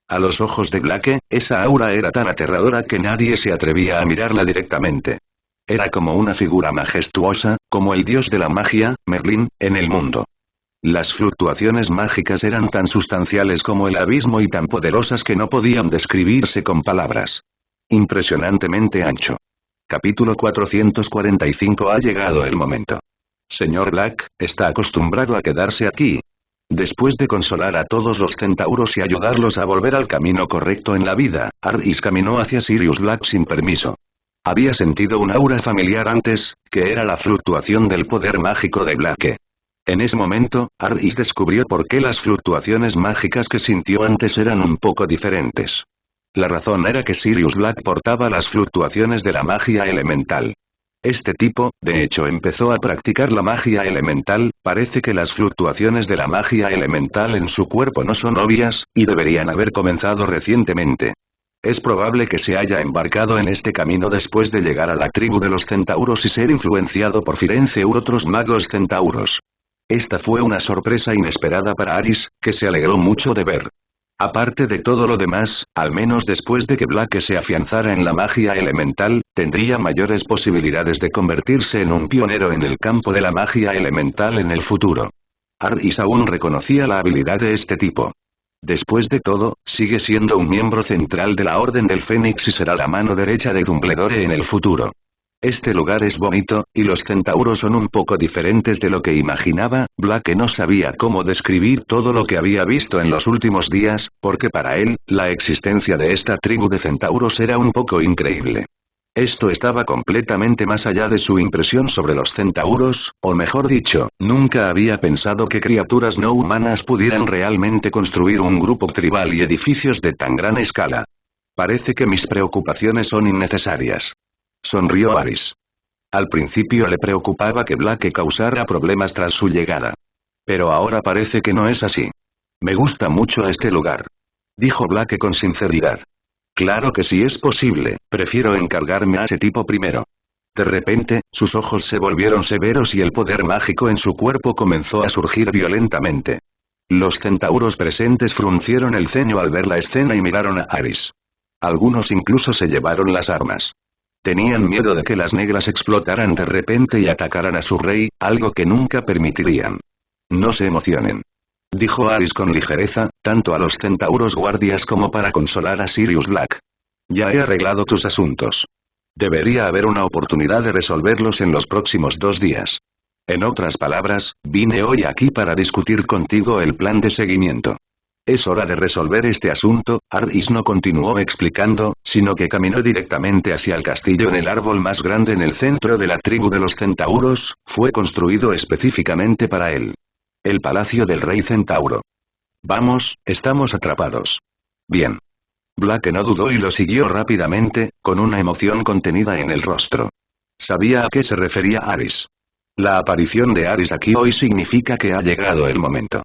A los ojos de Blake, esa aura era tan aterradora que nadie se atrevía a mirarla directamente. Era como una figura majestuosa, como el dios de la magia, Merlín, en el mundo. Las fluctuaciones mágicas eran tan sustanciales como el abismo y tan poderosas que no podían describirse con palabras. Impresionantemente ancho. Capítulo 445. Ha llegado el momento. Señor Black, ¿está acostumbrado a quedarse aquí? Después de consolar a todos los centauros y ayudarlos a volver al camino correcto en la vida, Aris caminó hacia Sirius Black sin permiso. Había sentido un aura familiar antes, que era la fluctuación del poder mágico de Blake. En ese momento, Aris descubrió por qué las fluctuaciones mágicas que sintió antes eran un poco diferentes. La razón era que Sirius Black portaba las fluctuaciones de la magia elemental. Este tipo, de hecho, empezó a practicar la magia elemental. Parece que las fluctuaciones de la magia elemental en su cuerpo no son obvias, y deberían haber comenzado recientemente. Es probable que se haya embarcado en este camino después de llegar a la tribu de los centauros y ser influenciado por Firenze u otros magos centauros. Esta fue una sorpresa inesperada para Aris, que se alegró mucho de ver. Aparte de todo lo demás, al menos después de que Blake se afianzara en la magia elemental, tendría mayores posibilidades de convertirse en un pionero en el campo de la magia elemental en el futuro. Aris aún reconocía la habilidad de este tipo. Después de todo, sigue siendo un miembro central de la Orden del Fénix y será la mano derecha de Dumbledore en el futuro. Este lugar es bonito, y los centauros son un poco diferentes de lo que imaginaba. Blake no sabía cómo describir todo lo que había visto en los últimos días, porque para él, la existencia de esta tribu de centauros era un poco increíble. Esto estaba completamente más allá de su impresión sobre los centauros, o mejor dicho, nunca había pensado que criaturas no humanas pudieran realmente construir un grupo tribal y edificios de tan gran escala. Parece que mis preocupaciones son innecesarias. Sonrió Aris. Al principio le preocupaba que Blake causara problemas tras su llegada. Pero ahora parece que no es así. Me gusta mucho este lugar. Dijo Blake con sinceridad. Claro que si es posible, prefiero encargarme a ese tipo primero. De repente, sus ojos se volvieron severos y el poder mágico en su cuerpo comenzó a surgir violentamente. Los centauros presentes fruncieron el ceño al ver la escena y miraron a Aris. Algunos incluso se llevaron las armas. Tenían miedo de que las negras explotaran de repente y atacaran a su rey, algo que nunca permitirían. No se emocionen. Dijo Aris con ligereza, tanto a los centauros guardias como para consolar a Sirius Black. Ya he arreglado tus asuntos. Debería haber una oportunidad de resolverlos en los próximos 2 días. En otras palabras, vine hoy aquí para discutir contigo el plan de seguimiento. Es hora de resolver este asunto. Aris no continuó explicando, sino que caminó directamente hacia el castillo en el árbol más grande en el centro de la tribu de los centauros, fue construido específicamente para él. El palacio del rey centauro. Vamos, estamos atrapados. Bien. Blake no dudó y lo siguió rápidamente, con una emoción contenida en el rostro. Sabía a qué se refería Aris. La aparición de Aris aquí hoy significa que ha llegado el momento.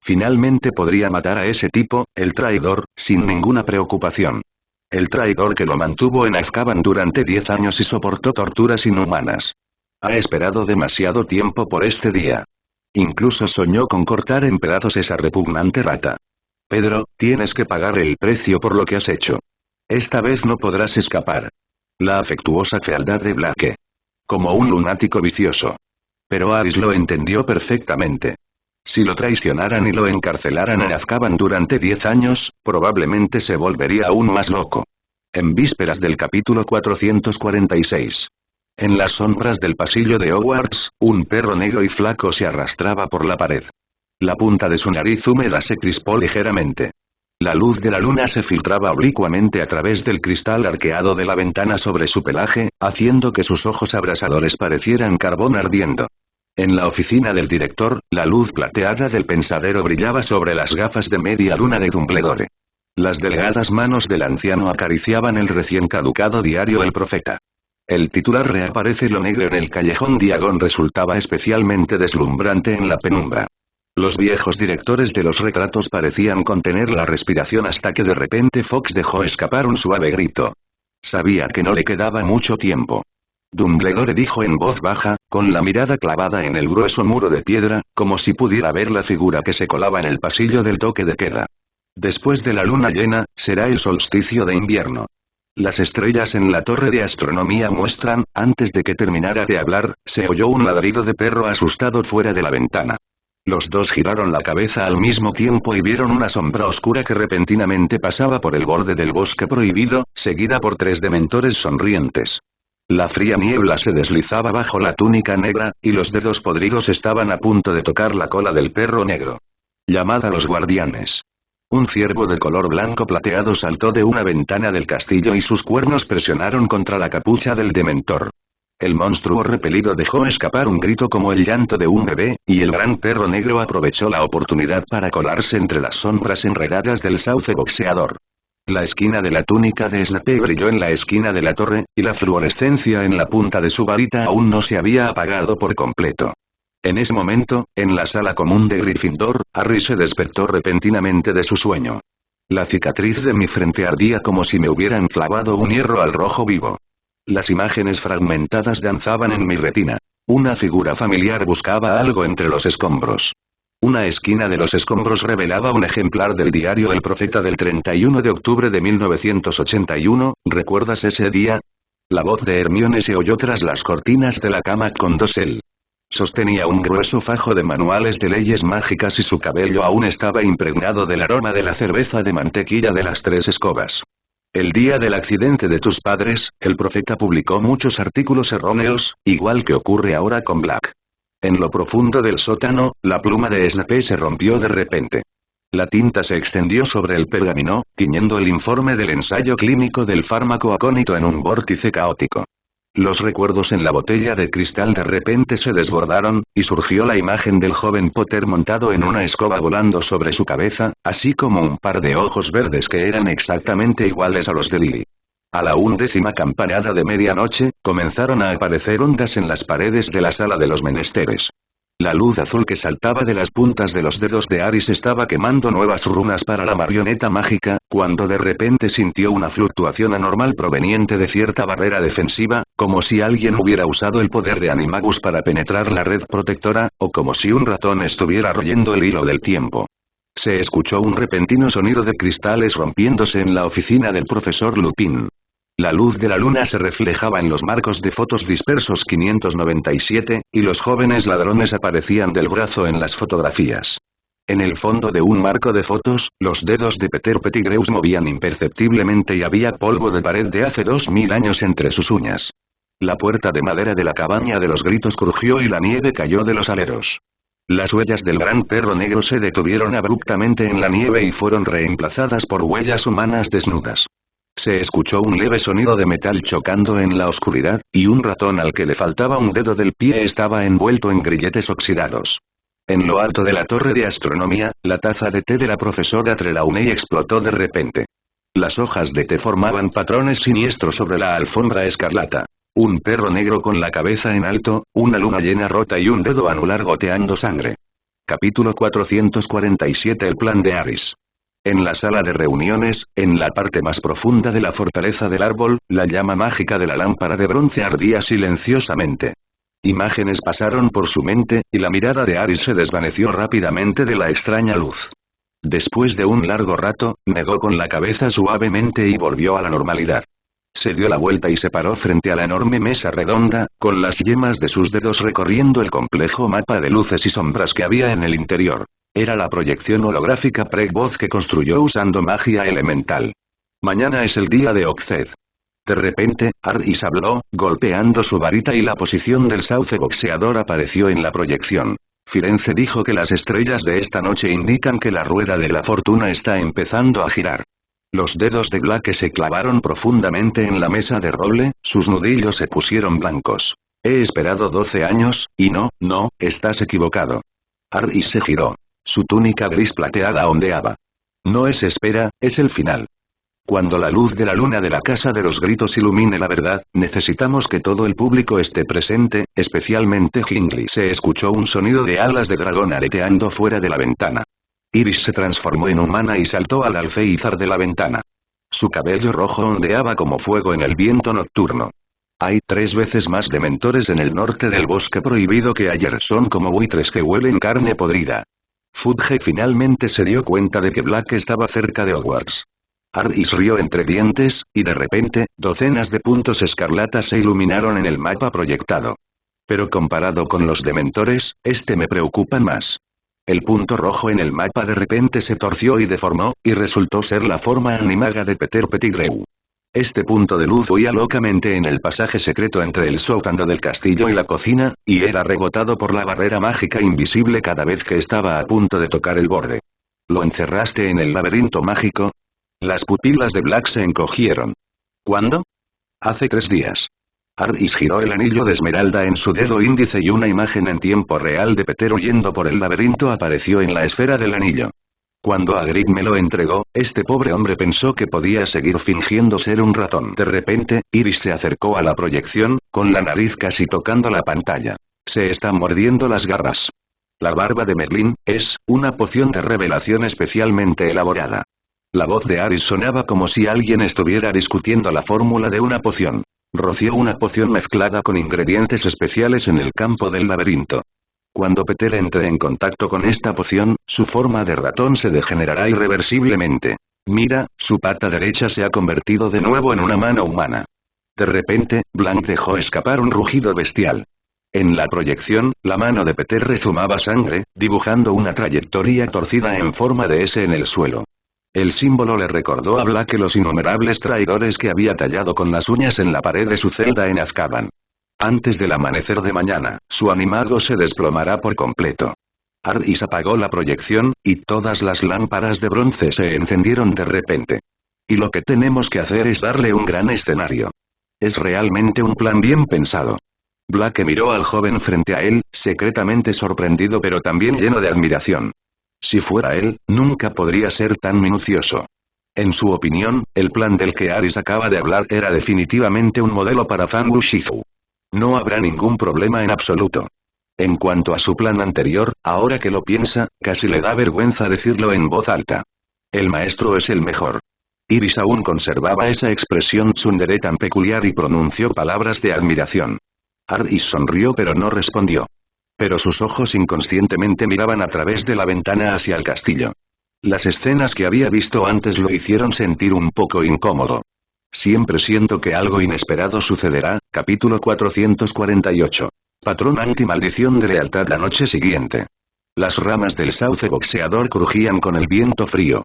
Finalmente podría matar a ese tipo, el traidor, sin ninguna preocupación. El traidor que lo mantuvo en Azkaban durante 10 años y soportó torturas inhumanas. Ha esperado demasiado tiempo por este día. Incluso soñó con cortar en pedazos esa repugnante rata. Pedro, tienes que pagar el precio por lo que has hecho. Esta vez no podrás escapar. La afectuosa fealdad de Blake. Como un lunático vicioso. Pero Aris lo entendió perfectamente. Si lo traicionaran y lo encarcelaran en Azkaban durante 10 años, probablemente se volvería aún más loco. En vísperas del capítulo 446. En las sombras del pasillo de Hogwarts, un perro negro y flaco se arrastraba por la pared. La punta de su nariz húmeda se crispó ligeramente. La luz de la luna se filtraba oblicuamente a través del cristal arqueado de la ventana sobre su pelaje, haciendo que sus ojos abrasadores parecieran carbón ardiendo. En la oficina del director, la luz plateada del pensadero brillaba sobre las gafas de media luna de Dumbledore. Las delgadas manos del anciano acariciaban el recién caducado diario El Profeta. El titular reaparece lo negro en el callejón Diagon resultaba especialmente deslumbrante en la penumbra. Los viejos directores de los retratos parecían contener la respiración hasta que de repente Fox dejó escapar un suave grito. Sabía que no le quedaba mucho tiempo. Dumbledore dijo en voz baja, con la mirada clavada en el grueso muro de piedra, como si pudiera ver la figura que se colaba en el pasillo del toque de queda. Después de la luna llena, será el solsticio de invierno. Las estrellas en la torre de astronomía muestran, antes de que terminara de hablar, se oyó un ladrido de perro asustado fuera de la ventana. Los dos giraron la cabeza al mismo tiempo y vieron una sombra oscura que repentinamente pasaba por el borde del bosque prohibido, seguida por 3 dementores sonrientes. La fría niebla se deslizaba bajo la túnica negra, y los dedos podridos estaban a punto de tocar la cola del perro negro. Llamad a los guardianes. Un ciervo de color blanco plateado saltó de una ventana del castillo y sus cuernos presionaron contra la capucha del dementor. El monstruo repelido dejó escapar un grito como el llanto de un bebé, y el gran perro negro aprovechó la oportunidad para colarse entre las sombras enredadas del sauce boxeador. La esquina de la túnica de Snape brilló en la esquina de la torre, y la fluorescencia en la punta de su varita aún no se había apagado por completo. En ese momento, en la sala común de Gryffindor, Harry se despertó repentinamente de su sueño. La cicatriz de mi frente ardía como si me hubieran clavado un hierro al rojo vivo. Las imágenes fragmentadas danzaban en mi retina. Una figura familiar buscaba algo entre los escombros. Una esquina de los escombros revelaba un ejemplar del diario El Profeta del 31 de octubre de 1981, ¿recuerdas ese día? La voz de Hermione se oyó tras las cortinas de la cama con dosel. Sostenía un grueso fajo de manuales de leyes mágicas y su cabello aún estaba impregnado del aroma de la cerveza de mantequilla de las 3 escobas. El día del accidente de tus padres, el profeta publicó muchos artículos erróneos, igual que ocurre ahora con Black. En lo profundo del sótano, la pluma de Snape se rompió de repente. La tinta se extendió sobre el pergamino, tiñendo el informe del ensayo clínico del fármaco acónito en un vórtice caótico. Los recuerdos en la botella de cristal de repente se desbordaron, y surgió la imagen del joven Potter montado en una escoba volando sobre su cabeza, así como un par de ojos verdes que eran exactamente iguales a los de Lily. A la 11ª campanada de medianoche, comenzaron a aparecer ondas en las paredes de la sala de los menesteres. La luz azul que saltaba de las puntas de los dedos de Aris estaba quemando nuevas runas para la marioneta mágica, cuando de repente sintió una fluctuación anormal proveniente de cierta barrera defensiva, como si alguien hubiera usado el poder de Animagus para penetrar la red protectora, o como si un ratón estuviera royendo el hilo del tiempo. Se escuchó un repentino sonido de cristales rompiéndose en la oficina del profesor Lupin. La luz de la luna se reflejaba en los marcos de fotos dispersos 597, y los jóvenes ladrones aparecían del brazo en las fotografías. En el fondo de un marco de fotos, los dedos de Peter Pettigrew movían imperceptiblemente y había polvo de pared de hace 2000 años entre sus uñas. La puerta de madera de la cabaña de los gritos crujió y la nieve cayó de los aleros. Las huellas del gran perro negro se detuvieron abruptamente en la nieve y fueron reemplazadas por huellas humanas desnudas. Se escuchó un leve sonido de metal chocando en la oscuridad, y un ratón al que le faltaba un dedo del pie estaba envuelto en grilletes oxidados. En lo alto de la torre de astronomía, la taza de té de la profesora Trelawney explotó de repente. Las hojas de té formaban patrones siniestros sobre la alfombra escarlata. Un perro negro con la cabeza en alto, una luna llena rota y un dedo anular goteando sangre. Capítulo 447. El plan de Aris. En la sala de reuniones, en la parte más profunda de la fortaleza del árbol, la llama mágica de la lámpara de bronce ardía silenciosamente. Imágenes pasaron por su mente, y la mirada de Aris se desvaneció rápidamente de la extraña luz. Después de un largo rato, negó con la cabeza suavemente y volvió a la normalidad. Se dio la vuelta y se paró frente a la enorme mesa redonda, con las yemas de sus dedos recorriendo el complejo mapa de luces y sombras que había en el interior. Era la proyección holográfica Pregvoz que construyó usando magia elemental. Mañana es el día de Okzed. De repente, Aris habló, golpeando su varita y la posición del sauce boxeador apareció en la proyección. Firenze dijo que las estrellas de esta noche indican que la rueda de la fortuna está empezando a girar. Los dedos de Black se clavaron profundamente en la mesa de roble, sus nudillos se pusieron blancos. He esperado 12 años, y no, estás equivocado. Aris se giró. Su túnica gris plateada ondeaba. No es espera, es el final. Cuando la luz de la luna de la Casa de los Gritos ilumine la verdad, necesitamos que todo el público esté presente, especialmente Hindley. Se escuchó un sonido de alas de dragón aleteando fuera de la ventana. Iris se transformó en humana y saltó al alféizar de la ventana. Su cabello rojo ondeaba como fuego en el viento nocturno. Hay 3 veces más dementores en el norte del bosque prohibido que ayer. Son como buitres que huelen carne podrida. Fudge finalmente se dio cuenta de que Black estaba cerca de Hogwarts. Aris rió entre dientes, y de repente, docenas de puntos escarlatas se iluminaron en el mapa proyectado. Pero comparado con los dementores, me preocupa más. El punto rojo en el mapa de repente se torció y deformó, y resultó ser la forma animaga de Peter Pettigrew. Este punto de luz huía locamente en el pasaje secreto entre el sótano del castillo y la cocina, y era rebotado por la barrera mágica invisible cada vez que estaba a punto de tocar el borde. ¿Lo encerraste en el laberinto mágico? Las pupilas de Black se encogieron. ¿Cuándo? Hace 3 días. Aris giró el anillo de esmeralda en su dedo índice y una imagen en tiempo real de Peter huyendo por el laberinto apareció en la esfera del anillo. Cuando Hagrid me lo entregó, pobre hombre pensó que podía seguir fingiendo ser un ratón. De repente, Iris se acercó a la proyección, con la nariz casi tocando la pantalla. Se está mordiendo las garras. La barba de Merlín, es una poción de revelación especialmente elaborada. La voz de Aris sonaba como si alguien estuviera discutiendo la fórmula de una poción. Roció una poción mezclada con ingredientes especiales en el campo del laberinto. Cuando Peter entre en contacto con esta poción, su forma de ratón se degenerará irreversiblemente. Mira, su pata derecha se ha convertido de nuevo en una mano humana. De repente, Blanc dejó escapar un rugido bestial. En la proyección, la mano de Peter rezumaba sangre, dibujando una trayectoria torcida en forma de S en el suelo. El símbolo le recordó a Black los innumerables traidores que había tallado con las uñas en la pared de su celda en Azkaban. Antes del amanecer de mañana, su animago se desplomará por completo. Harris apagó la proyección, y todas las lámparas de bronce se encendieron de repente. Y lo que tenemos que hacer es darle un gran escenario. Es realmente un plan bien pensado. Black miró al joven frente a él, secretamente sorprendido pero también lleno de admiración. Si fuera él, nunca podría ser tan minucioso. En su opinión, el plan del que Aris acaba de hablar era definitivamente un modelo para Fan Wushifu. No habrá ningún problema en absoluto. En cuanto a su plan anterior, ahora que lo piensa, casi le da vergüenza decirlo en voz alta. El maestro es el mejor. Iris aún conservaba esa expresión tsundere tan peculiar y pronunció palabras de admiración. Aris sonrió pero no respondió. Pero sus ojos inconscientemente miraban a través de la ventana hacia el castillo. Las escenas que había visto antes lo hicieron sentir un poco incómodo. Siempre siento que algo inesperado sucederá, capítulo 448. Patrón anti-maldición de lealtad la noche siguiente. Las ramas del sauce boxeador crujían con el viento frío.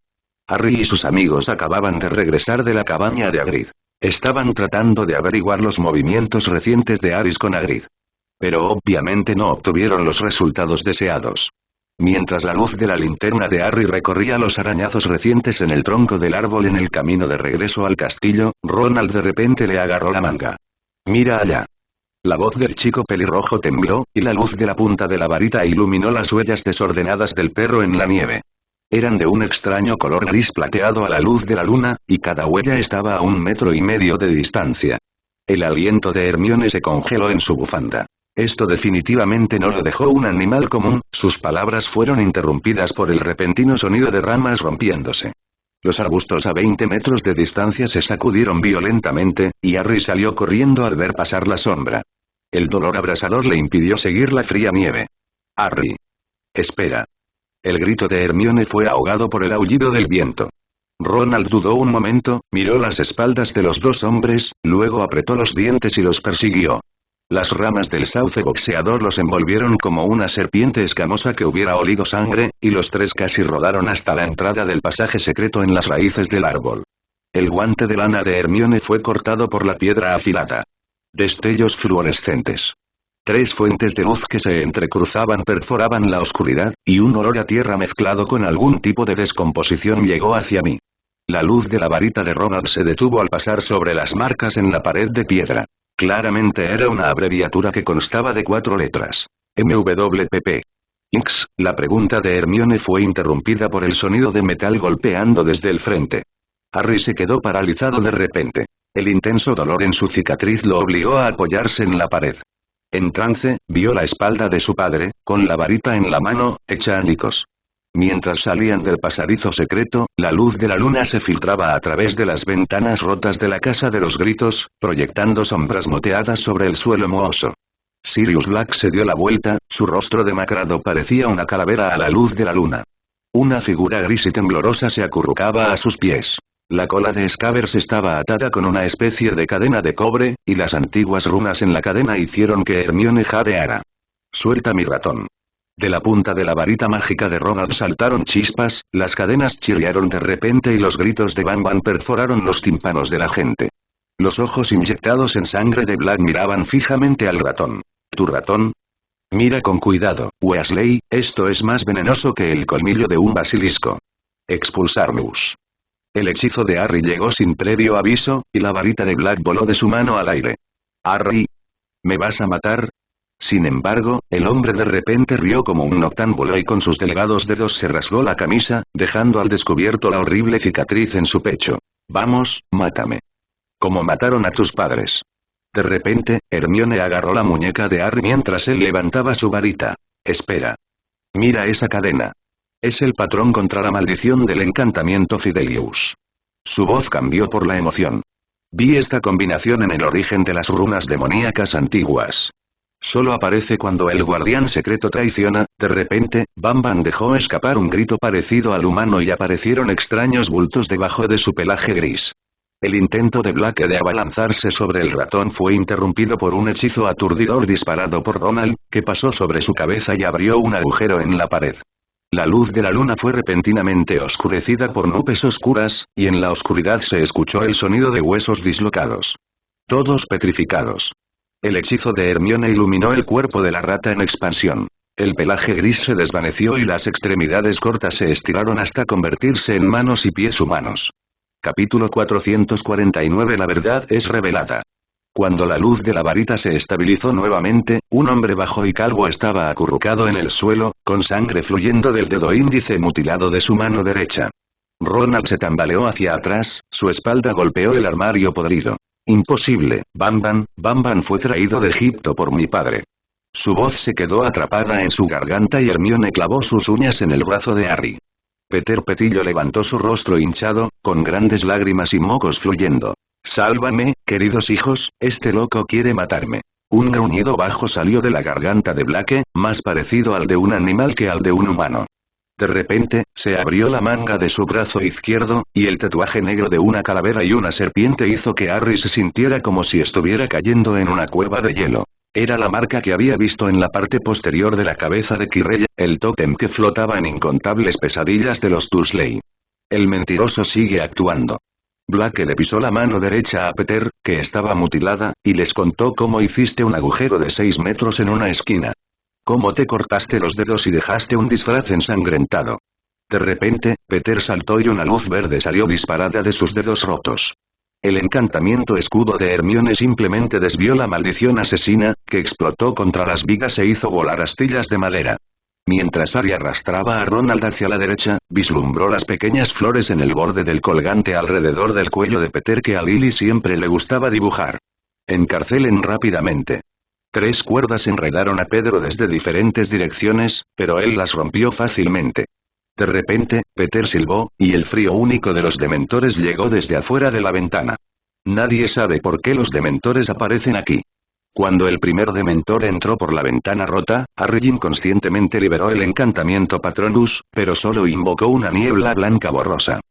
Harry y sus amigos acababan de regresar de la cabaña de Hagrid. Estaban tratando de averiguar los movimientos recientes de Aris con Hagrid. Pero obviamente no obtuvieron los resultados deseados. Mientras la luz de la linterna de Harry recorría los arañazos recientes en el tronco del árbol en el camino de regreso al castillo, Ronald de repente le agarró la manga. «Mira allá». La voz del chico pelirrojo tembló, y la luz de la punta de la varita iluminó las huellas desordenadas del perro en la nieve. Eran de un extraño color gris plateado a la luz de la luna, y cada huella estaba a 1,5 metros de distancia. El aliento de Hermione se congeló en su bufanda. Esto definitivamente no lo dejó un animal común, sus palabras fueron interrumpidas por el repentino sonido de ramas rompiéndose. Los arbustos a 20 metros de distancia se sacudieron violentamente, y Harry salió corriendo al ver pasar la sombra. El dolor abrasador le impidió seguir la fría nieve. «Harry. Espera». El grito de Hermione fue ahogado por el aullido del viento. Ronald dudó un momento, miró las espaldas de los dos hombres, luego apretó los dientes y los persiguió. Las ramas del sauce boxeador los envolvieron como una serpiente escamosa que hubiera olido sangre, y los tres casi rodaron hasta la entrada del pasaje secreto en las raíces del árbol. El guante de lana de Hermione fue cortado por la piedra afilada. Destellos fluorescentes. 3 fuentes de luz que se entrecruzaban perforaban la oscuridad, y un olor a tierra mezclado con algún tipo de descomposición llegó hacia mí. La luz de la varita de Ronald se detuvo al pasar sobre las marcas en la pared de piedra. Claramente era una abreviatura que constaba de 4 letras. MWPP. X, la pregunta de Hermione fue interrumpida por el sonido de metal golpeando desde el frente. Harry se quedó paralizado de repente. El intenso dolor en su cicatriz lo obligó a apoyarse en la pared. En trance, vio la espalda de su padre, con la varita en la mano, hecha añicos. Mientras salían del pasadizo secreto, la luz de la luna se filtraba a través de las ventanas rotas de la casa de los gritos, proyectando sombras moteadas sobre el suelo mohoso. Sirius Black se dio la vuelta, su rostro demacrado parecía una calavera a la luz de la luna. Una figura gris y temblorosa se acurrucaba a sus pies. La cola de Scabbers estaba atada con una especie de cadena de cobre, y las antiguas runas en la cadena hicieron que Hermione jadeara. «Suelta mi ratón». De la punta de la varita mágica de Ronald saltaron chispas, las cadenas chirriaron de repente y los gritos de Bam Bam perforaron los tímpanos de la gente. Los ojos inyectados en sangre de Black miraban fijamente al ratón. «¿Tu ratón? Mira con cuidado, Weasley, esto es más venenoso que el colmillo de un basilisco. Expulsarnos». El hechizo de Harry llegó sin previo aviso, y la varita de Black voló de su mano al aire. «Harry. ¿Me vas a matar?». Sin embargo, el hombre de repente rió como un noctámbulo y con sus delgados dedos se rasgó la camisa, dejando al descubierto la horrible cicatriz en su pecho. «Vamos, mátame. Como mataron a tus padres». De repente, Hermione agarró la muñeca de Harry mientras él levantaba su varita. «Espera. Mira esa cadena. Es el patrón contra la maldición del encantamiento Fidelius». Su voz cambió por la emoción. «Vi esta combinación en el origen de las runas demoníacas antiguas. Solo aparece cuando el guardián secreto traiciona». De repente, Bam Bam dejó escapar un grito parecido al humano y aparecieron extraños bultos debajo de su pelaje gris. El intento de Black de abalanzarse sobre el ratón fue interrumpido por un hechizo aturdidor disparado por Ronald, que pasó sobre su cabeza y abrió un agujero en la pared. La luz de la luna fue repentinamente oscurecida por nubes oscuras, y en la oscuridad se escuchó el sonido de huesos dislocados. Todos petrificados. El hechizo de Hermione iluminó el cuerpo de la rata en expansión. El pelaje gris se desvaneció y las extremidades cortas se estiraron hasta convertirse en manos y pies humanos. Capítulo 449. La verdad es revelada. Cuando la luz de la varita se estabilizó nuevamente, un hombre bajo y calvo estaba acurrucado en el suelo, con sangre fluyendo del dedo índice mutilado de su mano derecha. Ronald se tambaleó hacia atrás, su espalda golpeó el armario podrido. Imposible, Bamban fue traído de Egipto por mi padre. Su voz se quedó atrapada en su garganta y Hermione clavó sus uñas en el brazo de Harry. Peter Petillo levantó su rostro hinchado, con grandes lágrimas y mocos fluyendo. «Sálvame, queridos hijos, este loco quiere matarme». Un gruñido bajo salió de la garganta de Blake, más parecido al de un animal que al de un humano. De repente, se abrió la manga de su brazo izquierdo, y el tatuaje negro de una calavera y una serpiente hizo que Harry se sintiera como si estuviera cayendo en una cueva de hielo. Era la marca que había visto en la parte posterior de la cabeza de Quirrell, el tótem que flotaba en incontables pesadillas de los Dursley. El mentiroso sigue actuando. Blake le pisó la mano derecha a Peter, que estaba mutilada, y les contó cómo hiciste un agujero de 6 metros en una esquina. Cómo te cortaste los dedos y dejaste un disfraz ensangrentado. De repente, Peter saltó y una luz verde salió disparada de sus dedos rotos. El encantamiento escudo de Hermione simplemente desvió la maldición asesina, que explotó contra las vigas e hizo volar astillas de madera. Mientras Harry arrastraba a Ronald hacia la derecha, vislumbró las pequeñas flores en el borde del colgante alrededor del cuello de Peter que a Lily siempre le gustaba dibujar. Encarcelen rápidamente. 3 cuerdas enredaron a Pedro desde diferentes direcciones, pero él las rompió fácilmente. De repente, Peter silbó, y el frío único de los dementores llegó desde afuera de la ventana. Nadie sabe por qué los dementores aparecen aquí. Cuando el primer dementor entró por la ventana rota, Harry inconscientemente liberó el encantamiento Patronus, pero solo invocó una niebla blanca borrosa.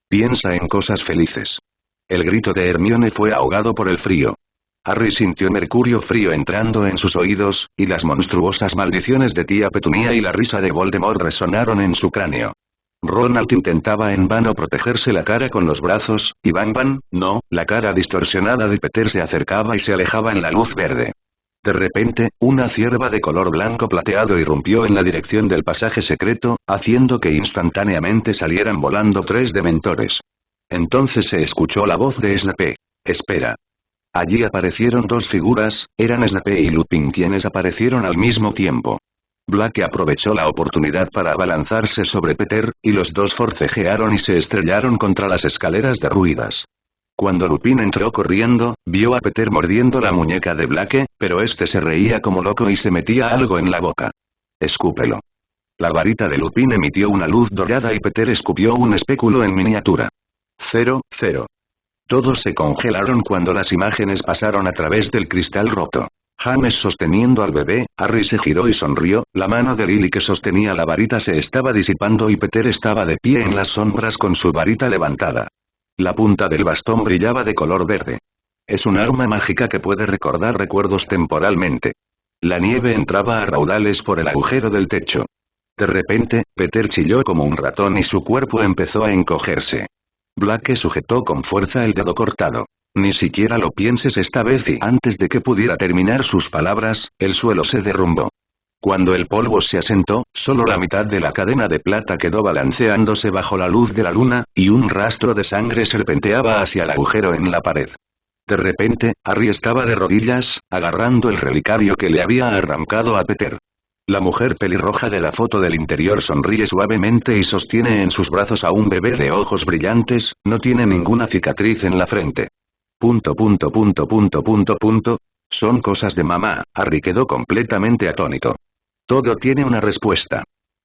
Piensa en cosas felices. El grito de Hermione fue ahogado por el frío. Harry sintió mercurio frío entrando en sus oídos, y las monstruosas maldiciones de tía Petunia y la risa de Voldemort resonaron en su cráneo. Ronald intentaba en vano protegerse la cara con los brazos, y no, la cara distorsionada de Peter se acercaba y se alejaba en la luz verde. De repente, una cierva de color blanco plateado irrumpió en la dirección del pasaje secreto, haciendo que instantáneamente salieran volando 3 dementores. Entonces se escuchó la voz de Snape. «Espera». Allí aparecieron 2 figuras, eran Snape y Lupin quienes aparecieron al mismo tiempo. Blake aprovechó la oportunidad para abalanzarse sobre Peter, y los 2 forcejearon y se estrellaron contra las escaleras derruidas. Cuando Lupin entró corriendo, vio a Peter mordiendo la muñeca de Blake, pero este se reía como loco y se metía algo en la boca. «Escúpelo». La varita de Lupin emitió una luz dorada y Peter escupió un espéculo en miniatura. 0. Todos se congelaron cuando las imágenes pasaron a través del cristal roto. James sosteniendo al bebé, Harry se giró y sonrió, la mano de Lily que sostenía la varita se estaba disipando y Peter estaba de pie en las sombras con su varita levantada. La punta del bastón brillaba de color verde. Es un arma mágica que puede recordar recuerdos temporalmente. La nieve entraba a raudales por el agujero del techo. De repente, Peter chilló como un ratón y su cuerpo empezó a encogerse. Blake sujetó con fuerza el dedo cortado. Ni siquiera lo pienses esta vez y antes de que pudiera terminar sus palabras, el suelo se derrumbó. Cuando el polvo se asentó, solo la mitad de la cadena de plata quedó balanceándose bajo la luz de la luna, y un rastro de sangre serpenteaba hacia el agujero en la pared. De repente, Harry estaba de rodillas, agarrando el relicario que le había arrancado a Peter. La mujer pelirroja de la foto del interior sonríe suavemente y sostiene en sus brazos a un bebé de ojos brillantes, no tiene ninguna cicatriz en la frente. Son cosas de mamá, Harry quedó completamente atónito. Todo tiene una respuesta.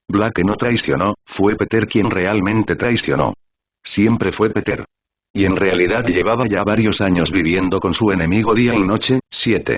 Blake no traicionó, fue Peter quien realmente traicionó. Siempre fue Peter. Y en realidad llevaba ya varios años viviendo con su enemigo día y noche. 7.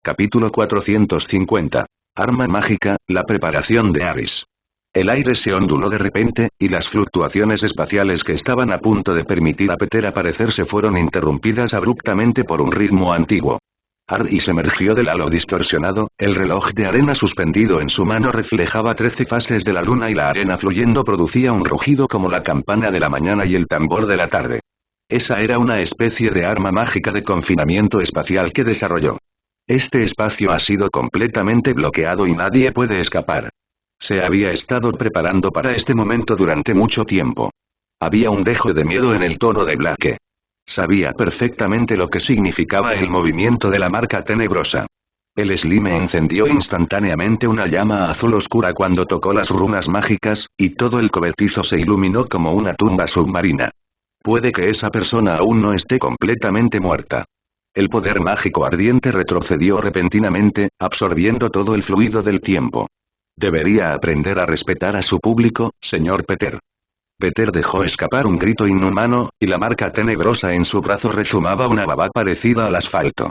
Capítulo 450. Arma mágica, la preparación de Aris. El aire se onduló de repente, y las fluctuaciones espaciales que estaban a punto de permitir a Peter aparecerse fueron interrumpidas abruptamente por un ritmo antiguo. Harry se emergió del halo distorsionado, el reloj de arena suspendido en su mano reflejaba 13 fases de la luna y la arena fluyendo producía un rugido como la campana de la mañana y el tambor de la tarde. Esa era una especie de arma mágica de confinamiento espacial que desarrolló. Este espacio ha sido completamente bloqueado y nadie puede escapar. Se había estado preparando para este momento durante mucho tiempo. Había un dejo de miedo en el tono de Blake. Sabía perfectamente lo que significaba el movimiento de la marca tenebrosa. El Slime encendió instantáneamente una llama azul oscura cuando tocó las runas mágicas, y todo el cobertizo se iluminó como una tumba submarina. Puede que esa persona aún no esté completamente muerta. El poder mágico ardiente retrocedió repentinamente, absorbiendo todo el fluido del tiempo. Debería aprender a respetar a su público, señor Peter. Peter dejó escapar un grito inhumano, y la marca tenebrosa en su brazo rezumaba una baba parecida al asfalto.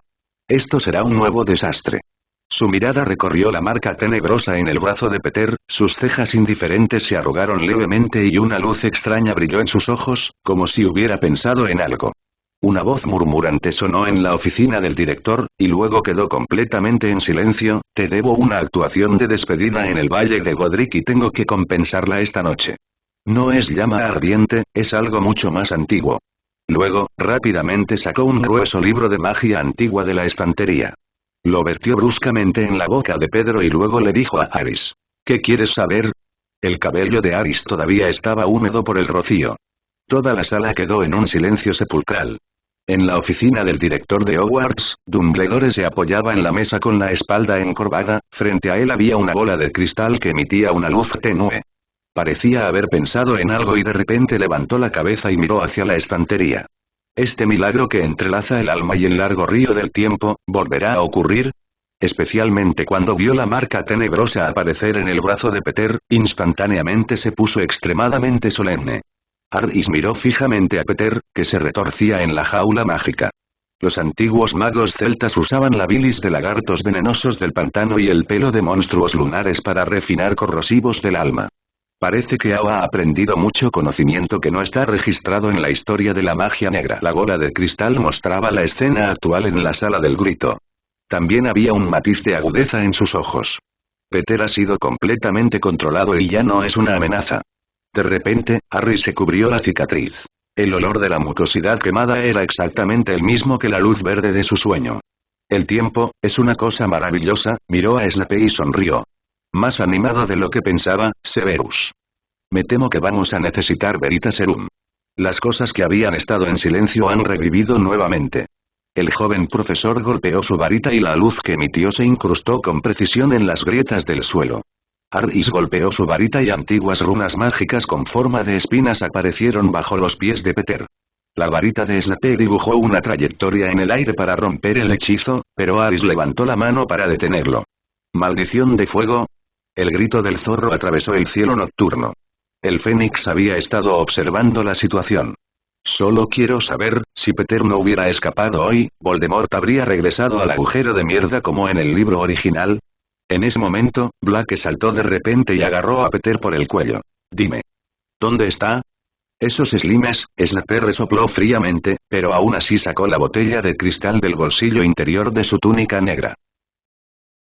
Esto será un nuevo desastre. Su mirada recorrió la marca tenebrosa en el brazo de Peter, sus cejas indiferentes se arrugaron levemente y una luz extraña brilló en sus ojos, como si hubiera pensado en algo. Una voz murmurante sonó en la oficina del director, y luego quedó completamente en silencio. Te debo una actuación de despedida en el Valle de Godric y tengo que compensarla esta noche. No es llama ardiente, es algo mucho más antiguo. Luego, rápidamente sacó un grueso libro de magia antigua de la estantería. Lo vertió bruscamente en la boca de Pedro y luego le dijo a Aris. ¿Qué quieres saber? El cabello de Aris todavía estaba húmedo por el rocío. Toda la sala quedó en un silencio sepulcral. En la oficina del director de Hogwarts, Dumbledore se apoyaba en la mesa con la espalda encorvada, frente a él había una bola de cristal que emitía una luz tenue. Parecía haber pensado en algo y de repente levantó la cabeza y miró hacia la estantería. ¿Este milagro que entrelaza el alma y el largo río del tiempo, volverá a ocurrir? Especialmente cuando vio la marca tenebrosa aparecer en el brazo de Peter, instantáneamente se puso extremadamente solemne. Aris miró fijamente a Peter, que se retorcía en la jaula mágica. Los antiguos magos celtas usaban la bilis de lagartos venenosos del pantano y el pelo de monstruos lunares para refinar corrosivos del alma. Parece que ha aprendido mucho conocimiento que no está registrado en la historia de la magia negra. La bola de cristal mostraba la escena actual en la sala del grito. También había un matiz de agudeza en sus ojos. Peter ha sido completamente controlado y ya no es una amenaza. De repente, Harry se cubrió la cicatriz. El olor de la mucosidad quemada era exactamente el mismo que la luz verde de su sueño. El tiempo, es una cosa maravillosa, miró a Snape y sonrió. Más animado de lo que pensaba, Severus. Me temo que vamos a necesitar Veritaserum. Las cosas que habían estado en silencio han revivido nuevamente. El joven profesor golpeó su varita y la luz que emitió se incrustó con precisión en las grietas del suelo. Aris golpeó su varita y antiguas runas mágicas con forma de espinas aparecieron bajo los pies de Peter. La varita de Snape dibujó una trayectoria en el aire para romper el hechizo, pero Aris levantó la mano para detenerlo. ¿Maldición de fuego? El grito del zorro atravesó el cielo nocturno. El Fénix había estado observando la situación. Solo quiero saber, si Peter no hubiera escapado hoy, ¿Voldemort habría regresado al agujero de mierda como en el libro original? En ese momento, Blake saltó de repente y agarró a Peter por el cuello. Dime. ¿Dónde está? Esos slimes, Snape resopló fríamente, pero aún así sacó la botella de cristal del bolsillo interior de su túnica negra.